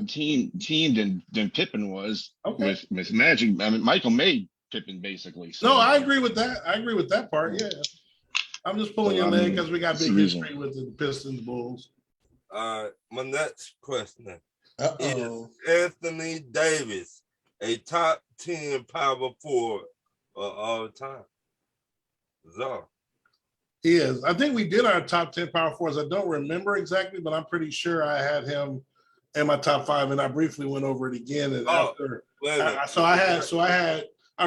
team than Pippen was with Magic. I mean, Michael made Pippen basically. So. No, I agree with that. I agree with that part. Yeah. I'm just pulling your leg because we got big history with the Pistons, Bulls. My next question Uh-oh. is Anthony Davis a top 10 power forward of all time. So, He is. I think we did our top 10 power forwards. I don't remember exactly, but I'm pretty sure I had him in my top 5, and I briefly went over it again. And after, I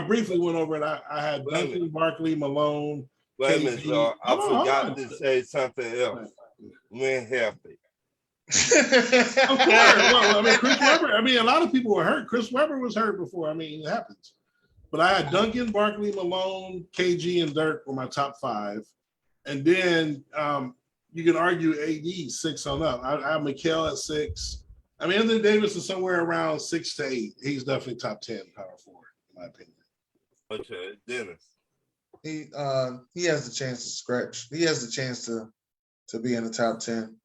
briefly went over it. I had Duncan, Barkley, Malone. Wait a minute, KG. so I forgot Hold to on. say something else. When healthy. Of course. Well, I mean, Chris Webber. I mean, a lot of people were hurt. Chris Webber was hurt before. I mean, it happens. But I had Duncan, Barkley, Malone, KG, and Dirk were my top 5. And then you can argue AD 6 on up. I have Mikal at 6. I mean, Anthony Davis is somewhere around 6 to 8. He's definitely top 10 power forward, in my opinion. Okay, Dennis. He has the chance to scratch. He has the chance to be in the top 10.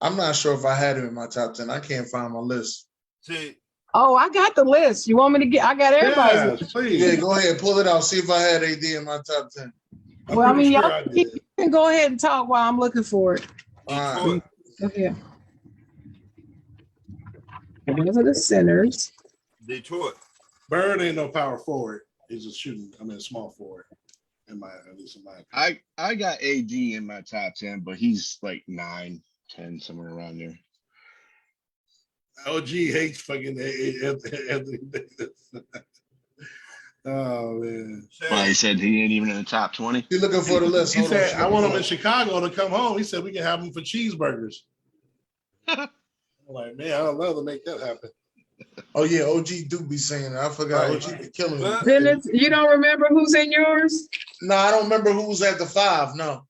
I'm not sure if I had him in my top 10. I can't find my list. See, Oh, I got the list. You want me to get? I got everybody's Yes, list. please. Yeah, go ahead, pull it out. See if I had AD in my top 10. I'm Well, I pretty mean, sure y'all I did. you can go ahead and talk while I'm looking for it. All right. Detroit. Go ahead. Those are the centers. Detroit. Bird ain't no power forward. He's a shooting. I mean, a small forward. At least in my opinion. I got AD in my top 10, but he's like 9, 10, somewhere around there. OG hates fucking Anthony Davis. Oh man. Well, he said he ain't even in the top 20. You're looking for the list. He Hold on. said, I want him in Chicago to come home. He said we can have him for cheeseburgers. I'm like, man, I'd love to make that happen. Oh yeah, OG do be saying that. I forgot. Right. OG be killing me. Well, Dennis, you don't remember who's in yours? No, I don't remember who was at the 5. No,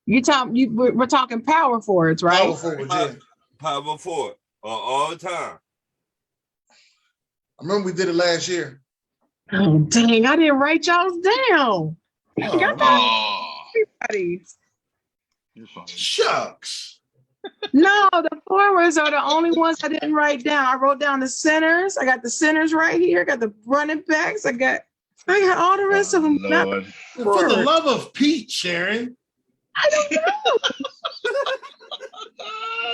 We're talking power forwards, right? power forward. Yeah, Power forward of all time. I remember we did it last year. Oh dang! I didn't write y'all's down. I got Oh, everybody. you're fine. Shucks. No, the forwards are the only ones I didn't write down. I wrote down the centers. I got the centers right here. I got the running backs. I got all the rest of them. Not Lord. For the forward. love of Pete, Sharon. I don't know.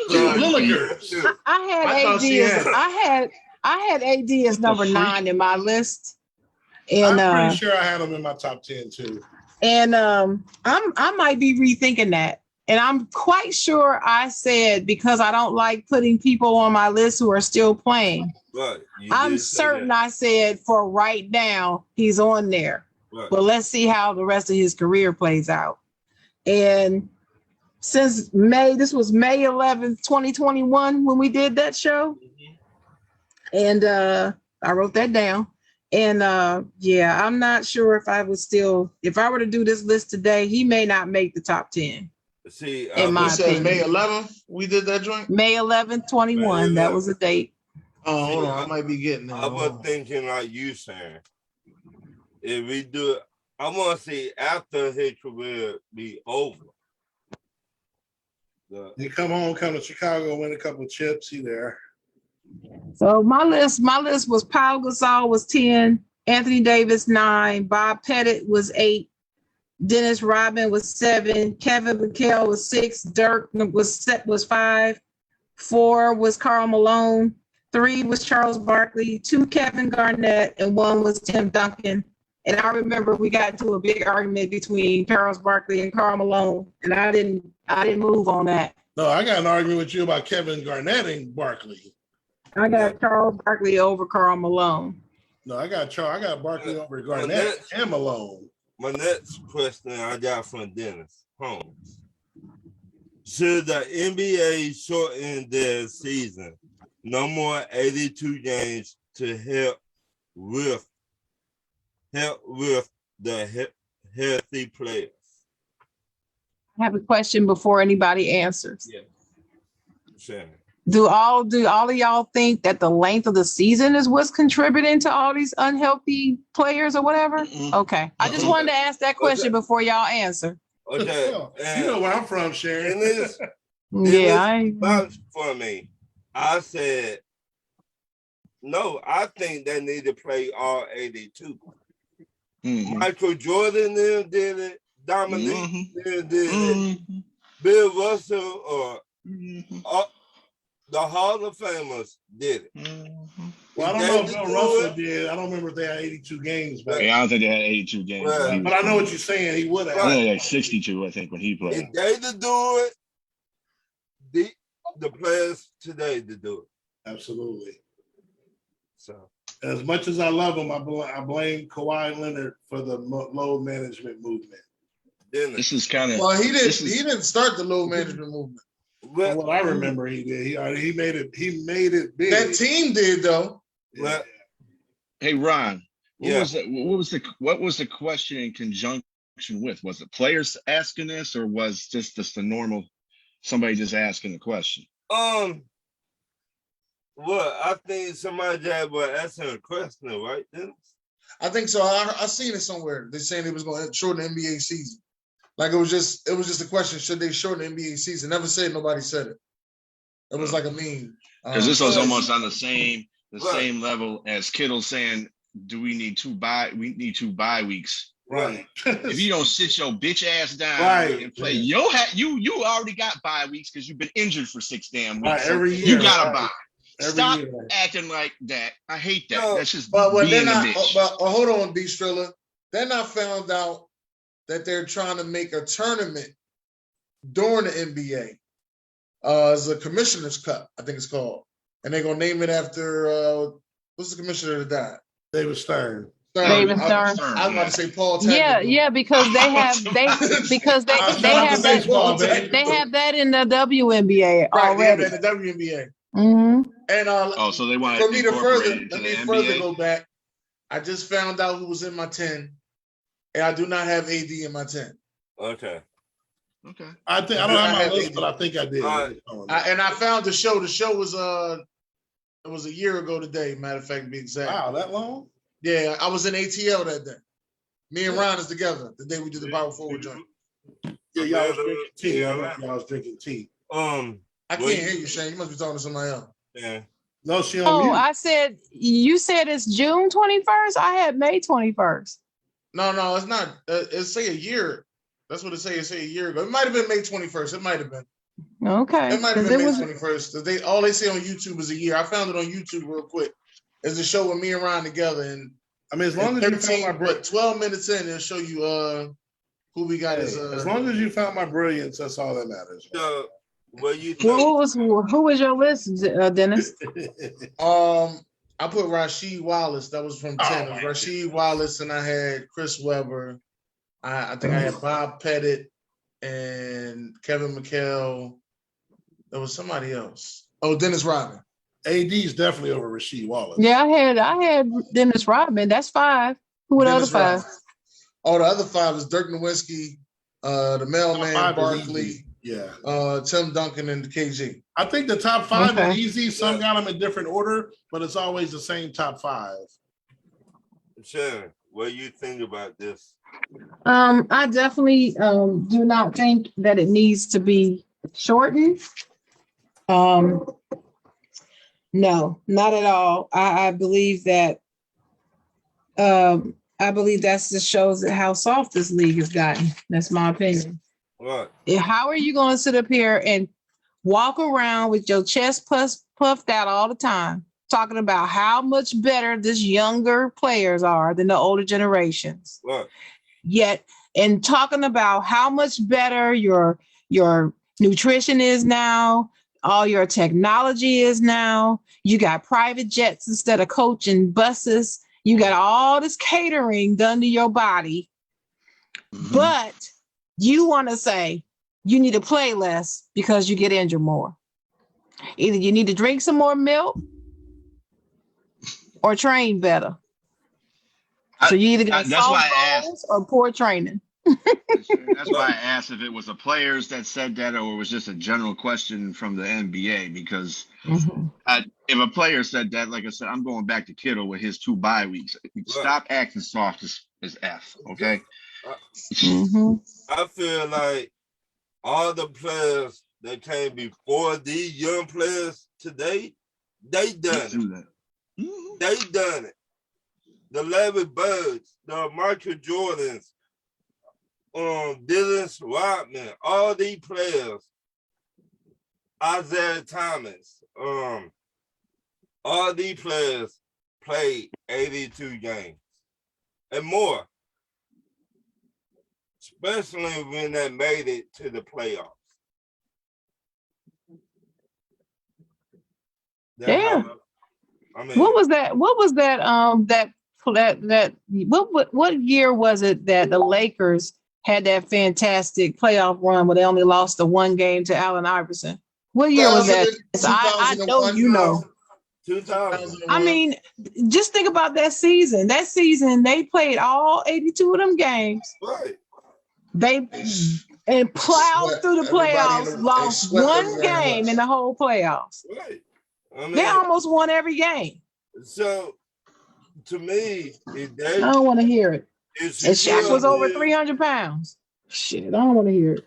Lilligers. I had I thought AD she as had I had AD as number freak? 9 in my list, and I'm pretty sure I had him in my top 10 too. I might be rethinking that. And I'm quite sure I said because I don't like putting people on my list who are still playing. Right. You I'm did say certain that. I said for right now he's on there. Right. But let's see how the rest of his career plays out. And since this was May 11th, 2021 when we did that show. And I wrote that down. And yeah, I'm not sure if I were to do this list today, he may not make the top 10. See, In my We said opinion. May 11th. We did that joint. May 11th, 21. That was the date. Oh, hold See, on. I might be getting there. I was thinking like you saying, if we do it, I want to see after his career be over. You come home, come to Chicago, win a couple of chips. He there. So my list was Paul Gasol was 10, Anthony Davis 9, Bob Pettit was 8, Dennis Rodman was 7, Kevin McHale was 6, Dirk was 5, 4 was Karl Malone, 3 was Charles Barkley, 2 Kevin Garnett, and 1 was Tim Duncan. And I remember we got into a big argument between Charles Barkley and Karl Malone, and I didn't move on that. No, I got an argument with you about Kevin Garnett and Barkley. I got Charles Barkley over Karl Malone. No, I got Barkley over Garnett and Malone. My next question I got from Dennis Holmes. Should the NBA shorten their season? No more 82 games to help with the healthy players. I have a question before anybody answers. Yeah. Shannon. Do all of y'all think that the length of the season is what's contributing to all these unhealthy players or whatever? Mm-mm. Okay. I just wanted to ask that question before y'all answer. Okay. You know where I'm from, Sharon. And this Yeah. vouch for me. I said, no, I think they need to play all 82. Mhm. Michael Jordan did it. Dominique did it. Mhm. Bill Russell or Mhm. the Hall of Famers did it. Mhm. Well, I don't know if Bill Russell did. I don't remember if they had 82 games back. Yeah, I don't think they had 82 games. Well, But I know what you're saying. He would have. I think they had 62, I think, when he played. If they to do it, the players today to do it. Absolutely. So, As much as I love him, I blame Kawhi Leonard for the load management movement. This is kind of Well, he didn't start the load management movement. From what I remember, he did. He made it. He made it big. That team did though. well, Hey Ron, Yeah. what was the question in conjunction with? Was it players asking this, or was just the normal somebody just asking the question? well, I think somebody just was asking a question, right? Dennis? I think so. I seen it somewhere. They're saying it was going to shorten the NBA season. Like it was just a question: should they shorten the NBA season? Never said. Nobody said it. It was like a meme. Because this was almost on the same level as Kittle saying, "Do we need two bye weeks?" Right. If you don't sit your bitch ass down and play, you already got bye weeks because you've been injured for 6 damn weeks. Right, every year. You got a bye. Every Stop year. acting like that. I hate that. No, That's just But being then a I bitch. hold on, B Strilla. Then I found out that they're trying to make a tournament during the NBA. It's a Commissioner's Cup, I think it's called, and they're gonna name it after what's the commissioner that died? David Stern. David Stern. I was about to say Paul Tagliabue. Yeah, because they have they have that they have that in the WNBA already. Right, the WNBA. Mm-hmm. And So they want for to me to incorporate it into let the me further NBA. go back. I just found out who was in my 10, and I do not have AD in my 10. Okay. Okay. I don't have my list, but I think I did. And I found the show. The show was it was a year ago today. Matter of fact, to be exact. Wow, that long? Yeah, I was in ATL that day. Me and Ron is together the day we did the Power Forward joint. Yeah, y'all was drinking tea. Y'all was drinking tea. I can't hear you, Shane. You must be talking to somebody else. Yeah. No, she on Oh, mute. you said it's June 21st. I had May 21st. No, it's not. It say a year. That's what it say. It say a year ago. It might have been May 21st. It might have been. Okay. It might have been May 21st. All they say on YouTube is a year. I found it on YouTube real quick. It's a show with me and Ron together, and I mean, as long as you found my brilliance, 12 minutes in, it'll show you who we got as as long as you found my brilliance, that's all that matters. So, what you think? Who was your list, Dennis? I put Rasheed Wallace. That was from 10. It was Rasheed Wallace, and I had Chris Webber. I think I had Bob Pettit and Kevin McHale. There was somebody else. Oh, Dennis Rodman. AD is definitely over Rasheed Wallace. Yeah, I had Dennis Rodman. That's 5. Who were the other 5? Oh, the other 5 is Dirk Nowitzki, the mailman, Barkley, Tim Duncan, and KG. I think the top 5 are easy. Some got them in different order, but it's always the same top 5. Sharon, what do you think about this? I definitely do not think that it needs to be shortened. No, not at all. I believe that that's just shows how soft this league has gotten. That's my opinion. What? How are you going to sit up here and walk around with your chest puffed out all the time, talking about how much better this younger players are than the older generations? What? Yet, and talking about how much better your nutrition is now, all your technology is now. You got private jets instead of coach and buses. You got all this catering done to your body. Mm-hmm. But you want to say you need to play less because you get injured more. Either you need to drink some more milk or train better. So you either got soft bones or poor training. That's why I asked if it was the players that said that or it was just a general question from the NBA, because if a player said that, like I said, I'm going back to Kittle with his 2 bye weeks. Stop acting soft as F, okay? I feel like all the players that came before these young players today, they done it. They done it. The Larry Birds, the Michael Jordans, Dennis Rodman, all these players, Isaiah Thomas, all these players, played 82 games and more, especially when they made it to the playoffs. Yeah. I mean, What was that? What was that? What year was it that the Lakers had that fantastic playoff run where they only lost the one game to Allen Iverson? What year was that? I know you know. 2000. I mean, just think about that season. That season, they played all 82 of them games. Right. They and plowed through the playoffs, lost one game in the whole playoffs. Right. I mean, They almost won every game. So, to me, I don't want to hear it. And Shaq was over 300 pounds. Shit, I don't want to hear it.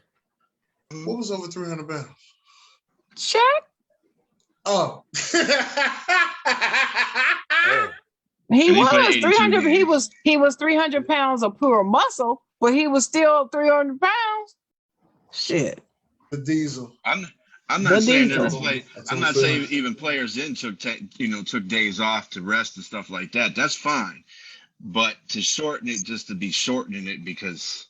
What was over 300 pounds? Shaq? Oh. He was 300. He was 300 pounds of pure muscle, but he was still 300 pounds. Shit. The diesel. I'm not saying I'm not saying even players took days off to rest and stuff like that. That's fine. But to shorten it just to be shortening it because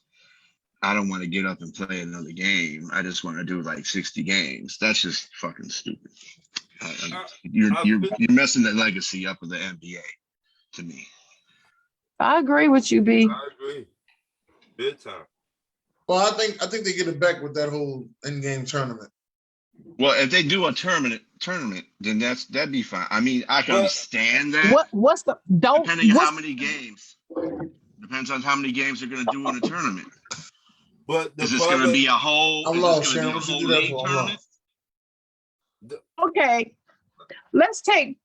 I don't want to get up and play another game. I just want to do like 60 games. That's just fucking stupid. You're messing the legacy up of the NBA to me. I agree with you, B. I agree. Big time. Well, I think they get it back with that whole in-game tournament. Well, if they do a tournament, then that'd be fine. I mean, I can understand that. What's the don't depending on how many games. Depends on how many games they're going to do in a tournament. But is this going to be a whole? I'm lost, Sharon. What you do that for? Tournament? Okay, let's take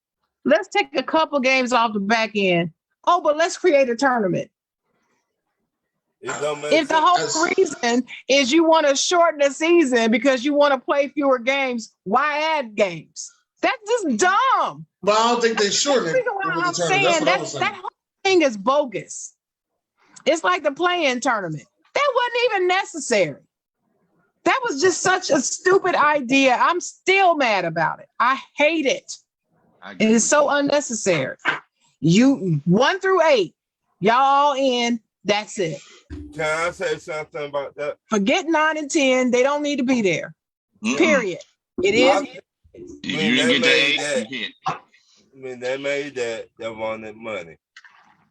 a couple games off the back end. Oh, but let's create a tournament. If the whole reason is you want to shorten the season because you want to play fewer games, why add games? That's just dumb. But I don't think they shorten it. I'm saying that whole thing is bogus. It's like the play-in tournament. That wasn't even necessary. That was just such a stupid idea. I'm still mad about it. I hate it. It is so unnecessary. You 1 through 8, y'all in. That's it. Can I say something about that? Forget 9 and 10. They don't need to be there. Period. It is. You didn't get the 8. When they made that, they wanted money.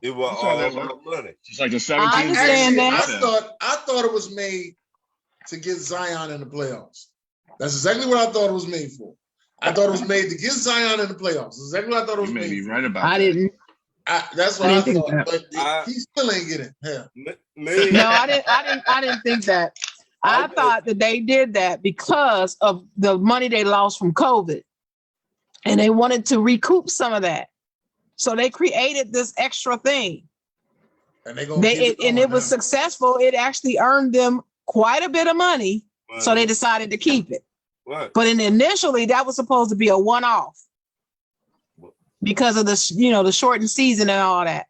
It was all about money. Just like the 17. I understand that. I thought it was made to get Zion in the playoffs. That's exactly what I thought it was made for. I thought it was made to get Zion in the playoffs. That's exactly what I thought it was made. You may be right about I that. didn't. That's what I thought. But he still ain't getting it. No, I didn't think that. I thought that they did that because of the money they lost from COVID, and they wanted to recoup some of that. So they created this extra thing, and it was successful. It actually earned them quite a bit of money, so they decided to keep it. Right. But initially, that was supposed to be a one-off because of the shortened season and all that.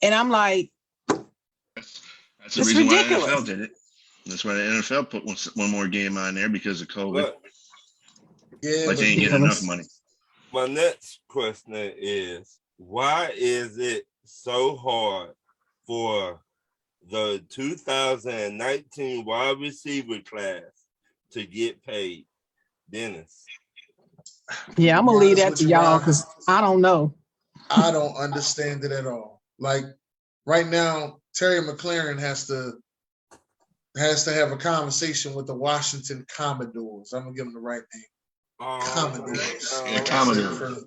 And I'm like, that's the reason why the NFL did it. That's why the NFL put one more game on there because of COVID. But they ain't getting enough money. My next question is, why is it so hard for the 2019 wide receiver class to get paid? Dennis. Yeah, I'm going to leave that to y'all because I don't know. I don't understand it at all. Like right now, Terry McLaurin has to have a conversation with the Washington Commodores. I'm going to give him the right name. Commodores.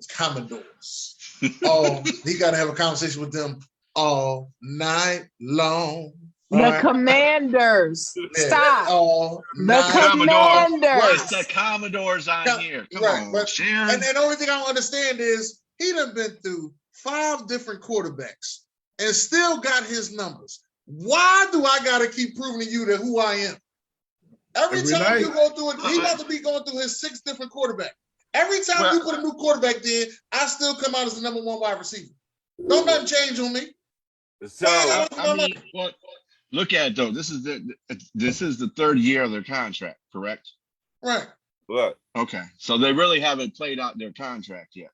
Commodores. He got to have a conversation with them all night long. The Commanders. Yeah. Stop. The Commanders. What's the Commodores on here? Come on, Sharon. And the only thing I don't understand is he done been through 5 different quarterbacks and still got his numbers. Why do I got to keep proving to you that who I am? Every time you go through it, he about to be going through his 6 different quarterbacks. Every time you put a new quarterback in, I still come out as the number 1 wide receiver. Don't nothing change on me. So look at it though. This is the 3rd year of their contract, correct? Right. What? Okay. So they really haven't played out their contract yet.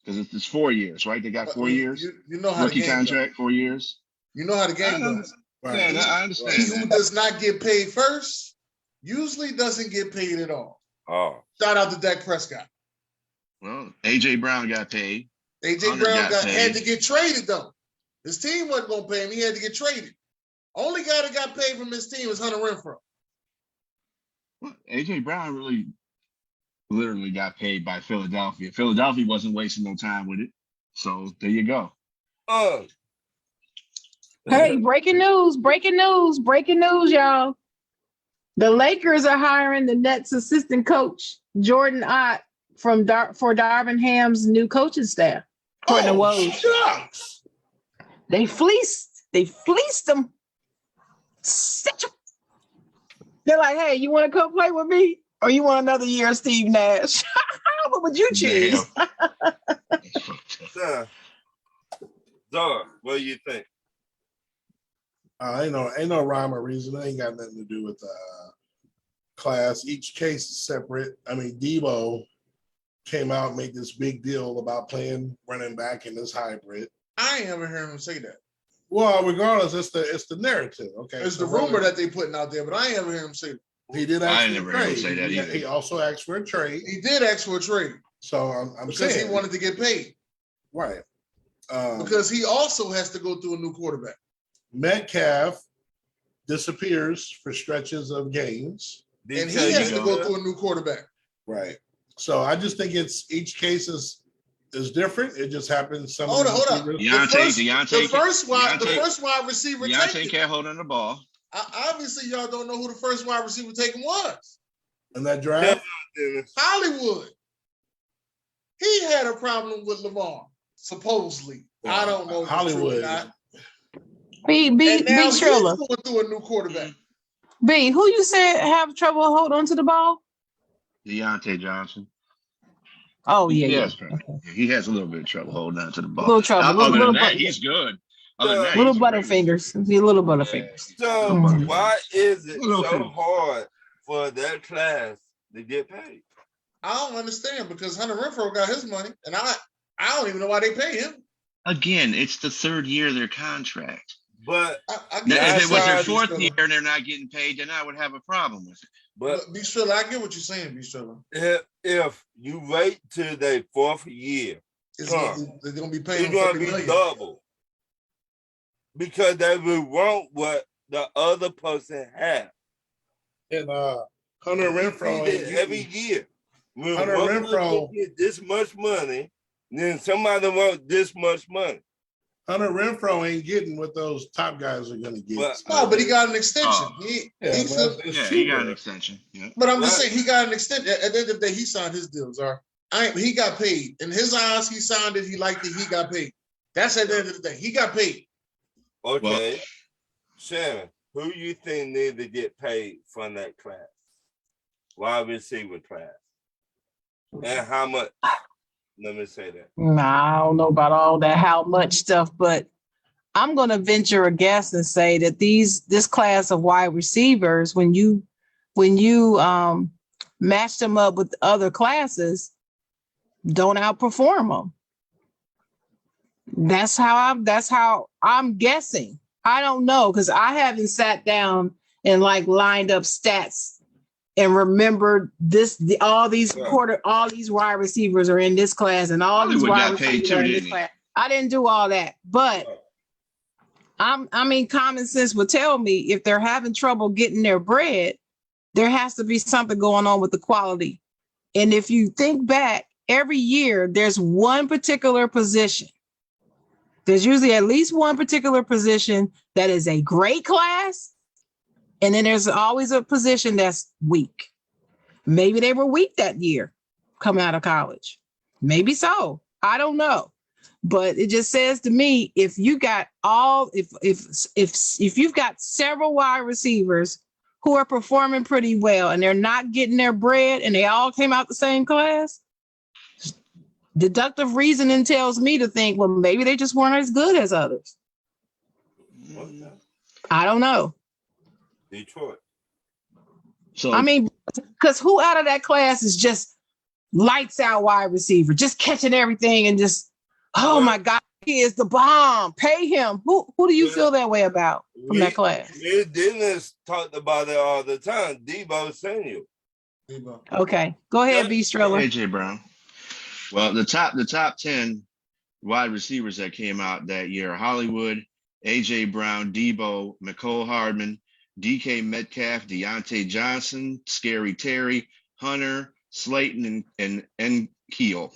Because it's 4 years, right? They got 4 years. You know how the Rookie game contract, goes. 4 years. You know how the game I goes. understand. Right. Yeah, I He understand who that. does not get paid first usually doesn't get paid at all. Oh, Shout out to Dak Prescott. Well, AJ Brown got paid. AJ Hunter Brown got had paid. to get traded though. His team wasn't gonna pay him. He had to get traded. Only guy that got paid from his team was Hunter Renfro. Well, AJ Brown literally got paid by Philadelphia. Philadelphia wasn't wasting no time with it. So there you go. oh. Hey, breaking news, y'all. The Lakers are hiring the Nets assistant coach, Jordan Ott, for Darvin Ham's new coaching staff. According to Woj. Shucks. They fleeced them. They're like, hey, you want to come play with me? Or you want another year of Steve Nash? What would you choose? Zara, what do you think? Ain't no rhyme or reason. It ain't got nothing to do with class. Each case is separate. I mean, Debo came out and made this big deal about playing running back in this hybrid. I ain't ever heard him say that. Well, regardless, it's the narrative. Okay, It's the rumor that they putting out there, but I ain't ever heard him say that. he did ask I for never a heard him trade. say that either. He also asked for a trade. He did ask for a trade So I'm because saying he wanted to get paid. right. Because he also has to go through a new quarterback. Metcalf disappears for stretches of games. And he has to go through a new quarterback. Right. So I just think it's each case is different. It just happens. Hold up. The first wide receiver Deontay taken. can't hold on the ball. Obviously, y'all don't know who the first wide receiver taken was. in that draft. Hollywood. He had a problem with Lamar, supposedly. I don't know. Hollywood. B He's Triller. going through a new quarterback. B, who you said have trouble holding on to the ball? Deontay Johnson. Oh yeah, Yes, he has a little bit of trouble holding on to the ball. A little trouble. Other Little than that, he's good. Other than that, little he's butterfingers. He's a little butterfingers. So Mhm. why is it Little so thing. hard for that class to get paid? I don't understand because Hunter Renfro got his money, and I don't even know why they pay him. Again, it's the third year of their contract. But Now, if it was their That's fourth right, year and they're not getting paid, then I would have a problem with it. but B-Strilla, I get what you're saying, B-Strilla. if you wait till their fourth year, They're going to be it's paying going $30 to be million. double because they will want what the other person has. And Hunter Renfro See that every year. When Hunter one Renfro- person get this much money, then somebody wants this much money. Hunter Renfro ain't getting what those top guys are going to get. But- No, but he got an extension. Oh. He but still, it's Yeah, he got cheaper. an extension. Yeah. but I'm just Right. saying he got an extension. At the end of the day, he signed his deals. He got paid. In his eyes, he signed it. He liked it. He got paid. That's at the end of the day. He got paid. Okay, Shannon, who you think need to get paid from that class? Wide receiver class. And how much? Let me say that. Nah, I don't know about all that how much stuff, but I'm gonna venture a guess and say that this class of wide receivers, when you match them up with other classes, don't outperform them. That's how I'm guessing. I don't know because I haven't sat down and like lined up stats and remembered all these wide receivers are in this class and all these Hollywood wide got paid receivers too, are in didn't this he? class. I didn't do all that, but common sense would tell me if they're having trouble getting their bread, there has to be something going on with the quality. And if you think back, every year there's one particular position. There's usually at least one particular position that is a great class, and then there's always a position that's weak. Maybe they were weak that year coming out of college. Maybe so. I don't know. But it just says to me, if you got if you've got several wide receivers who are performing pretty well and they're not getting their bread and they all came out the same class, deductive reasoning tells me to think, well, maybe they just weren't as good as others. Okay. I don't know. Detroit. So I mean, because who out of that class is just lights out wide receiver, just catching everything and just, oh Well- my God, he is the bomb. Pay him. Who do you Well, feel that way about from that class? Me and Dennis talked about it all the time. Debo Samuel. Okay, go ahead, B. Striller. AJ Brown. Well, the top 10 wide receivers that came out that year: Hollywood, AJ Brown, Debo, McCole Hardman, DK Metcalf, Deontay Johnson, Scary Terry, Hunter, Slayton, and Keel.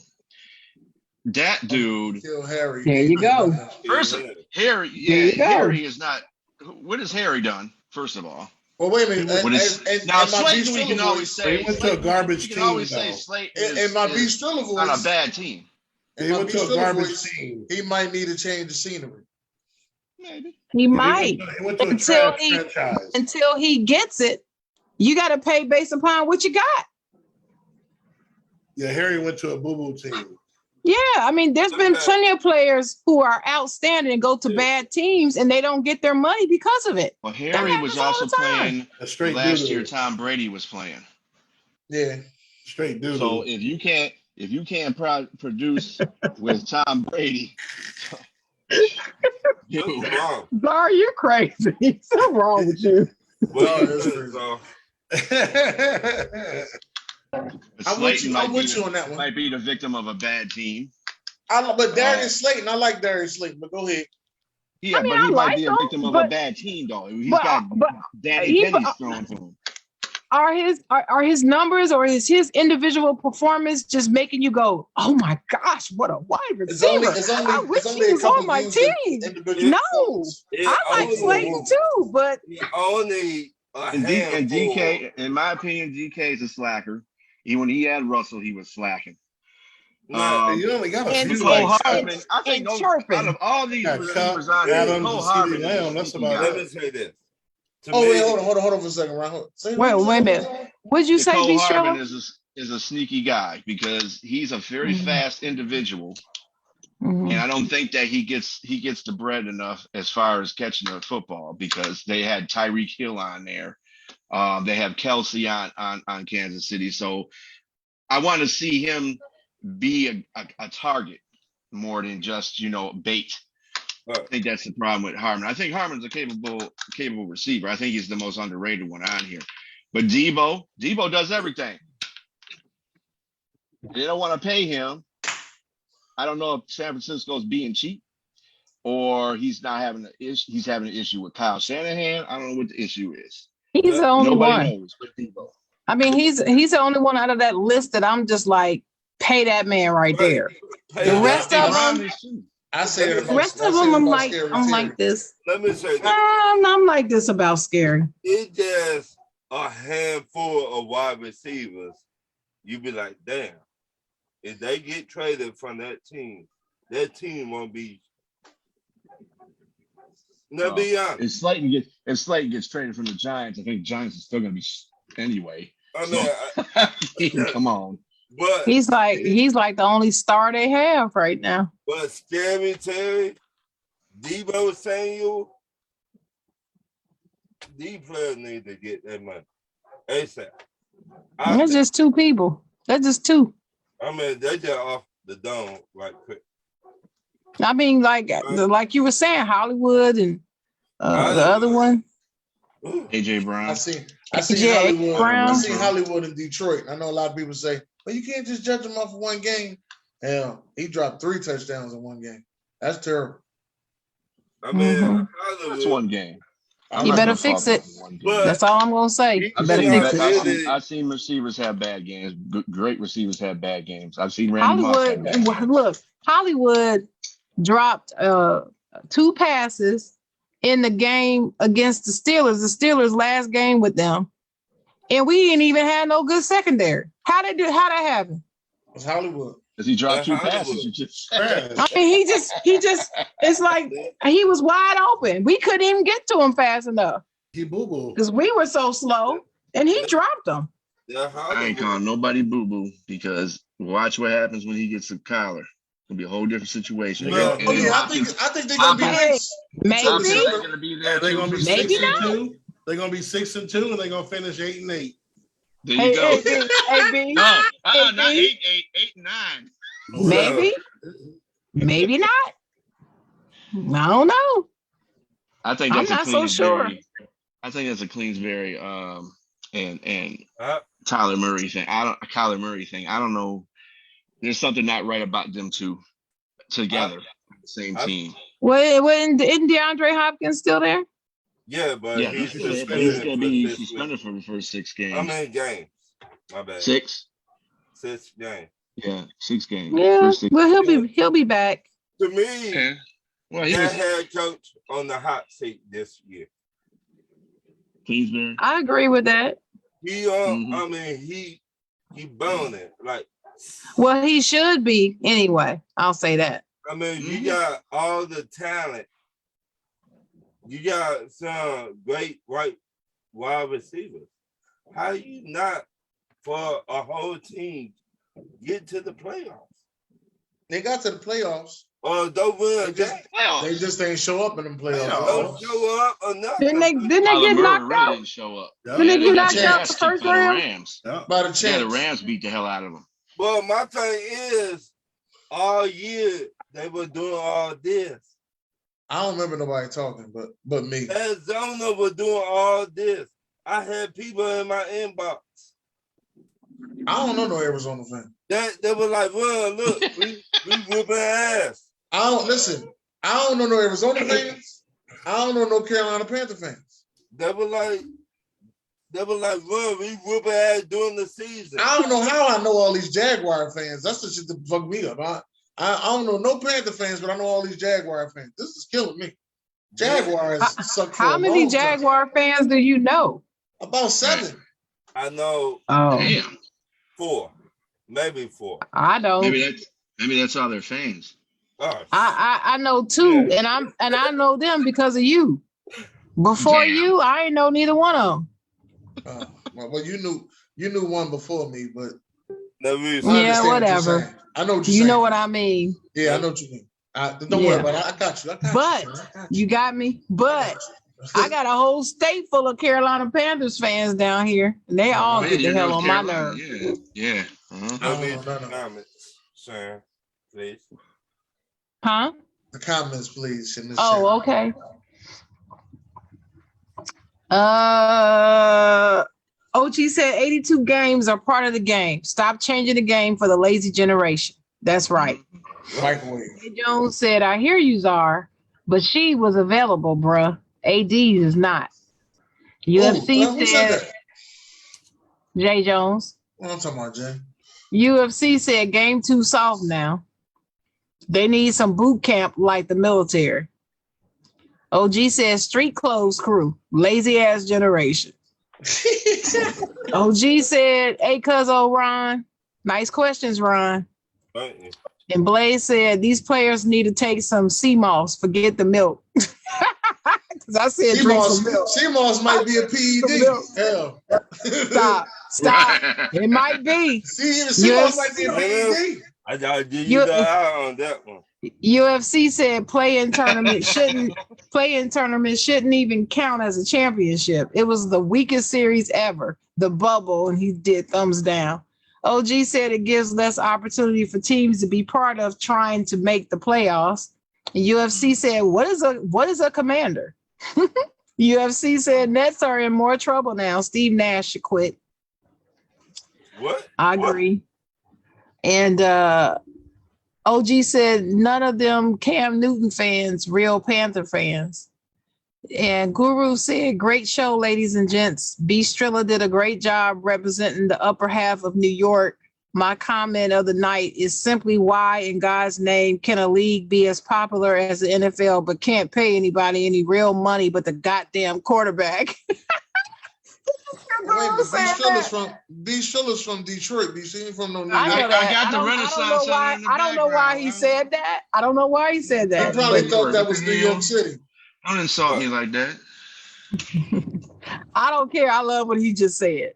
That dude. Kill Harry. There you go. First, Harry. There you Yeah, go. Harry is not. What has Harry done? First of all. Well, wait a minute. What is, now Slayton, we can always say. He went to a garbage We team, can always say though. Slayton in my B is Striller on a voice, bad team. He went to a garbage team. he might need to change the scenery. Maybe. He might. He went to a Until trash he- franchise. Until he gets it, you got to pay based upon what you got. Yeah, Harry went to a boo-boo team. Yeah, I mean, there's been plenty of players who are outstanding and go to bad teams and they don't get their money because of it. Well, Harry was happens all also the time. playing A straight last doo-doo. year. Tom Brady was playing. Yeah. Straight doo-doo. So if you can't produce with Tom Brady, What's wrong? Gar, you're crazy. Something wrong with you. Well, that's crazy. so, I'm with you on that one. Might be the victim of a bad team. But Darius Slayton, I like Darius Slayton, but go ahead. Yeah, I mean, but he I might like be a him, victim of but- a bad team, though. He's but- got but Danny he- Pennies thrown to him. Are his numbers or is his individual performance just making you go, oh my gosh, what a wide It's receiver? only I wish it's he only a was couple on my games in team. individual No, performance. I like Slayton too, but he only a And handful. DK, in my opinion, DK is a slacker. Even when he had Russell, he was slacking. No, you only got a and few so like Hardman, I think and chirping. out of all these Yeah, receivers Cup, on here, Adams, Cole and Hardman CeeDee is Lamb, a that's sneaky about guy. let me say this. To Oh, me, wait, hold on for a second, Ryan. wait a minute. What'd you say, Cole B. Hardman Striller? is a sneaky guy because he's a very Mhm. fast individual, Mhm. and I don't think that he gets the bread enough as far as catching the football because they had Tyreek Hill on there, they have Kelsey on Kansas City, so I want to see him be a target more than just bait. I think that's the problem with Harmon. I think Harmon's a capable receiver. I think he's the most underrated one on here. But Debo does everything. They don't want to pay him. I don't know if San Francisco's being cheap or he's not having an issue. He's having an issue with Kyle Shanahan. I don't know what the issue is. He's the only Nobody one. knows but Debo. I mean, he's the only one out of that list that I'm just like, pay that man right there. The rest of them, I say it the about, rest I of say it them, I'm about like, Scary I'm Terry. like this. let me say this. I'm like this about Scary. It's just a handful of wide receivers. You be like, damn, if they get traded from that team won't be. No, be honest. If Slayton gets traded from the Giants, I think Giants is still going to be anyway. I mean, Come on. but He's like the only star they have right now. But Scary Terry, Debo Samuel, these players need to get their money ASAP. That's just two people. That's just two. I mean, they just off the dome right quick. I mean, like you were saying, Hollywood and the other one. AJ Brown. I see Yeah, Hollywood. Brown. I see Hollywood in Detroit. I know a lot of people say, "Well, you can't just judge him off of one game." Hell, he dropped 3 touchdowns in one game. That's terrible. I mean, Mhm. Hollywood, That's one game. You better fix it. That's all I'm gonna say. You better fix it. I've seen receivers have bad games. Great receivers have bad games. I've seen Randy Moss have bad games. Look, Hollywood dropped 2 passes in the game against the Steelers last game with them, and we didn't even have no good secondary. How that happen? It's Hollywood. Because he dropped 2 Hollywood. passes. You just said. I mean, he just it's like he was wide open. We couldn't even get to him fast enough He boo-boo. because we were so slow, and he dropped them. they're I ain't Hollywood. calling nobody boo-boo because watch what happens when he gets a collar. It'll be a whole different situation. Well, And Oh then yeah, I Hopkins- think they're gonna be Hopkins- nice. Hopkins Maybe. ain't gonna be there. They're gonna be too. Maybe 6-2. They're gonna be 6-2, and they're gonna finish 8-8. There you go. Hey, B. No, not 8-8. Maybe, maybe not. I don't know. I think I'm that's a not so sure. Queensberry. I think that's a Queensberry and Uh, Tyler Murray thing. Kyler Murray thing. I don't know. There's something not right about them two together, the same I, team. Isn't DeAndre Hopkins still there? yeah, but Yeah, he's he's there, but he's suspended gonna for be 6 weeks. suspended for the first 6 How games. many games? My bad. 6? 6 games. Yeah, 6 games. Yeah. First 6. Well, he'll be back. To me, Yeah. Well, he that was head coach on the hot seat this year. Queensberry. I agree with that. He Mhm. I mean he boning. Like, Well, he should be anyway. I'll say that. I mean, you Mhm. got all the talent. You got some great white wide receivers. How you not for a whole team get to the playoffs? They got to the playoffs. Or don't win a They just- game. They just ain't show up in them playoffs. Don't show up or nothing. Didn't they Tyler get Murray knocked really out? didn't show up. Yeah. Didn't they get got knocked their out ass the kicked first by the round? Rams. Yeah. By the Yeah, chance. the Rams beat the hell out of them. But my thing is, all year they were doing all this. I don't remember nobody talking, but me. Arizona was doing all this. I had people in my inbox I don't know no Arizona fan. that they were like, "Well, look, we whooping ass." I don't know no Arizona fans. I don't know no Carolina Panther fans. They were like, "Well, we whooping ass during the season." I don't know how I know all these Jaguar fans. That's the shit that fucked me up. I don't know no Panther fans, but I know all these Jaguar fans. This is killing me. Jaguars suck for How a many long time. Jaguar fans do you know? About 7. I know Oh, Damn. 4, maybe 4. I don't. Maybe that's all their fans. Oh, I know 2, and I know them because of you. Before Damn. you, I ain't know neither one of them. Well, you knew one before me, but no reason. I Yeah, understand what you're whatever. saying. I know what you're You saying. know what I mean. Yeah, I know what you mean. Don't Yeah. worry about it. I got you. But you got me. But I got a whole state full of Carolina Panthers fans down here, and they all Man, get the you're hell North on my Carolina. nerve. Yeah. Uh-huh. No No, reason. no. Comments, Sharon, please. Huh? The comments, please. In this Oh, channel. okay. OG said 82 games are part of the game. Stop changing the game for the lazy generation. That's right. Microwave. Jay Jones said, I hear you, Czar, but she was available, bruh. AD is not. UFC Who said said, that? Jay Jones. What I'm talking about, Jay? UFC said game too soft now. They need some boot camp like the military. OG says street clothes crew, lazy ass generation. OG said, hey, cuz old Ron. Nice questions, Ron. Thank you. And Blaze said these players need to take some sea moss, forget the milk. Because I said drink some milk. CMOS might be a PED. Hell. Stop. It might be. See, even Yes. CMOS might be a PED. I gotta give you the eye on that one. UFC said play-in tournament shouldn't even count as a championship. It was the weakest series ever, the bubble, and he did thumbs down. OG said it gives less opportunity for teams to be part of trying to make the playoffs. And UFC said, what is a commander? UFC said Nets are in more trouble now. Steve Nash should quit. What? I agree. And OG said none of them Cam Newton fans, real Panther fans. And Guru said, great show, ladies and gents. B. Strilla did a great job representing the upper half of New York. My comment of the night is simply why in God's name can a league be as popular as the NFL but can't pay anybody any real money but the goddamn quarterback? Wait, B. Strilla's from Detroit. B. She ain't from no New York. I know that. I got the Renaissance Center in the I don't know why he background. said that. I don't know why he said I that. probably but- thought that was New York City. Don't insult me like that. I don't care. I love what he just said.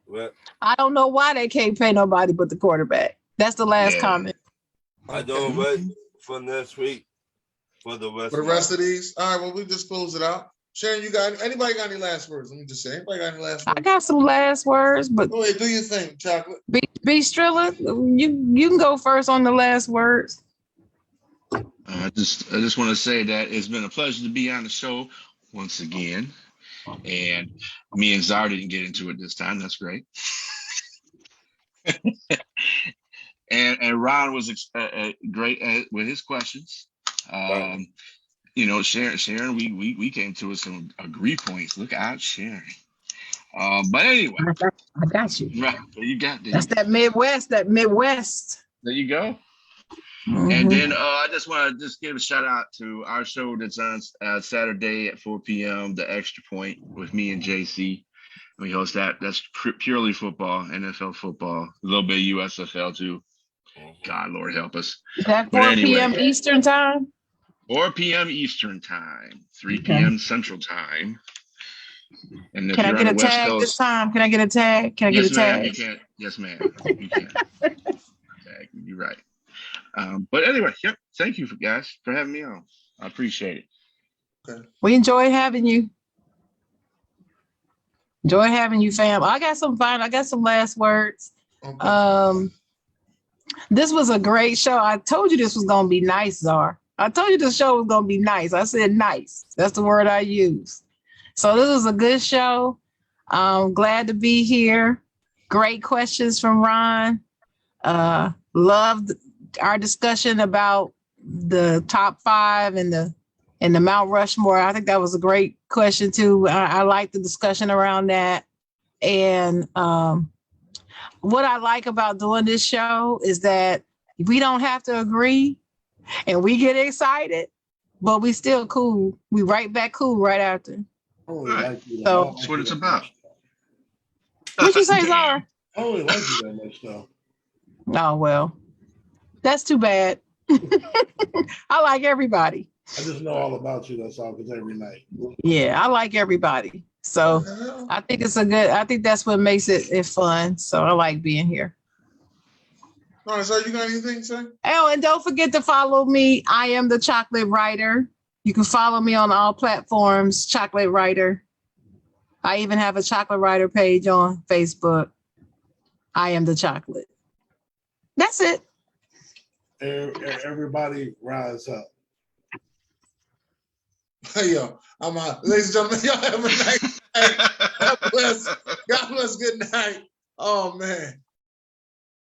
Well, I don't know why they can't pay nobody but the quarterback. That's the last Yeah. comment. I don't wait for next week for the rest. For the rest of these, all right. Well, we just close it out. Sharon, you got anybody got any last words? Let me just say, anybody got any last I words? got some last words, but Go ahead, do your thing, Chocolate. B Strilla, you can go first on the last words. I just want to say that it's been a pleasure to be on the show once again. And me and Czar didn't get into it this time. That's great. and Ron was great with his questions. Right. You know, Sharon, we came to some agree points. Look out, Sharon. But anyway, I got you. right, you got this. That's that Midwest. That Midwest. There you go. Mhm. And then I just want to give a shout out to our show that's on Saturday at 4 p.m. The Extra Point with me and JC. We host that. That's purely football, NFL football, a little bit of USFL too. God, Lord help us. Is that But 4 anyway, p.m. Eastern time? 4 p.m. Eastern time, 3 p.m. Central time. And if Can I you're get on a the West tag Coast, this time? Can I get a tag? Can I yes, get a ma'am, tag? you can. Yes, ma'am, you can. Okay, you're right. But anyway, yep. Thank you, guys, for having me on. I appreciate it. Okay. We enjoy having you. Enjoy having you, fam. I got some last words. Okay. This was a great show. I told you this was gonna be nice, Czar. I told you this show was gonna be nice. I said nice. That's the word I used. So this was a good show. I'm glad to be here. Great questions from Ron. Loved our discussion about the top 5 and the Mount Rushmore. I think that was a great question too. I like the discussion around that. And what I like about doing this show is that we don't have to agree and we get excited, but we still cool. We right back cool right after. I only like you. So- I don't That's like what you it's that about. much. What'd you say, Damn. Zara? I only like you that much though. Oh, well, that's too bad. I like everybody. I just know all about you. That's all. Because every night. Yeah, I like everybody. So I think I think that's what makes it fun. So I like being here. All right, so you got anything to say? Oh, and don't forget to follow me. I am the Chocolate Writer. You can follow me on all platforms, Chocolate Writer. I even have a Chocolate Writer page on Facebook. I am the Chocolate. That's it. Everybody rise up. Yo, I'm out. Ladies and gentlemen, y'all have a nice night. God bless. God bless. Good night. Oh, man.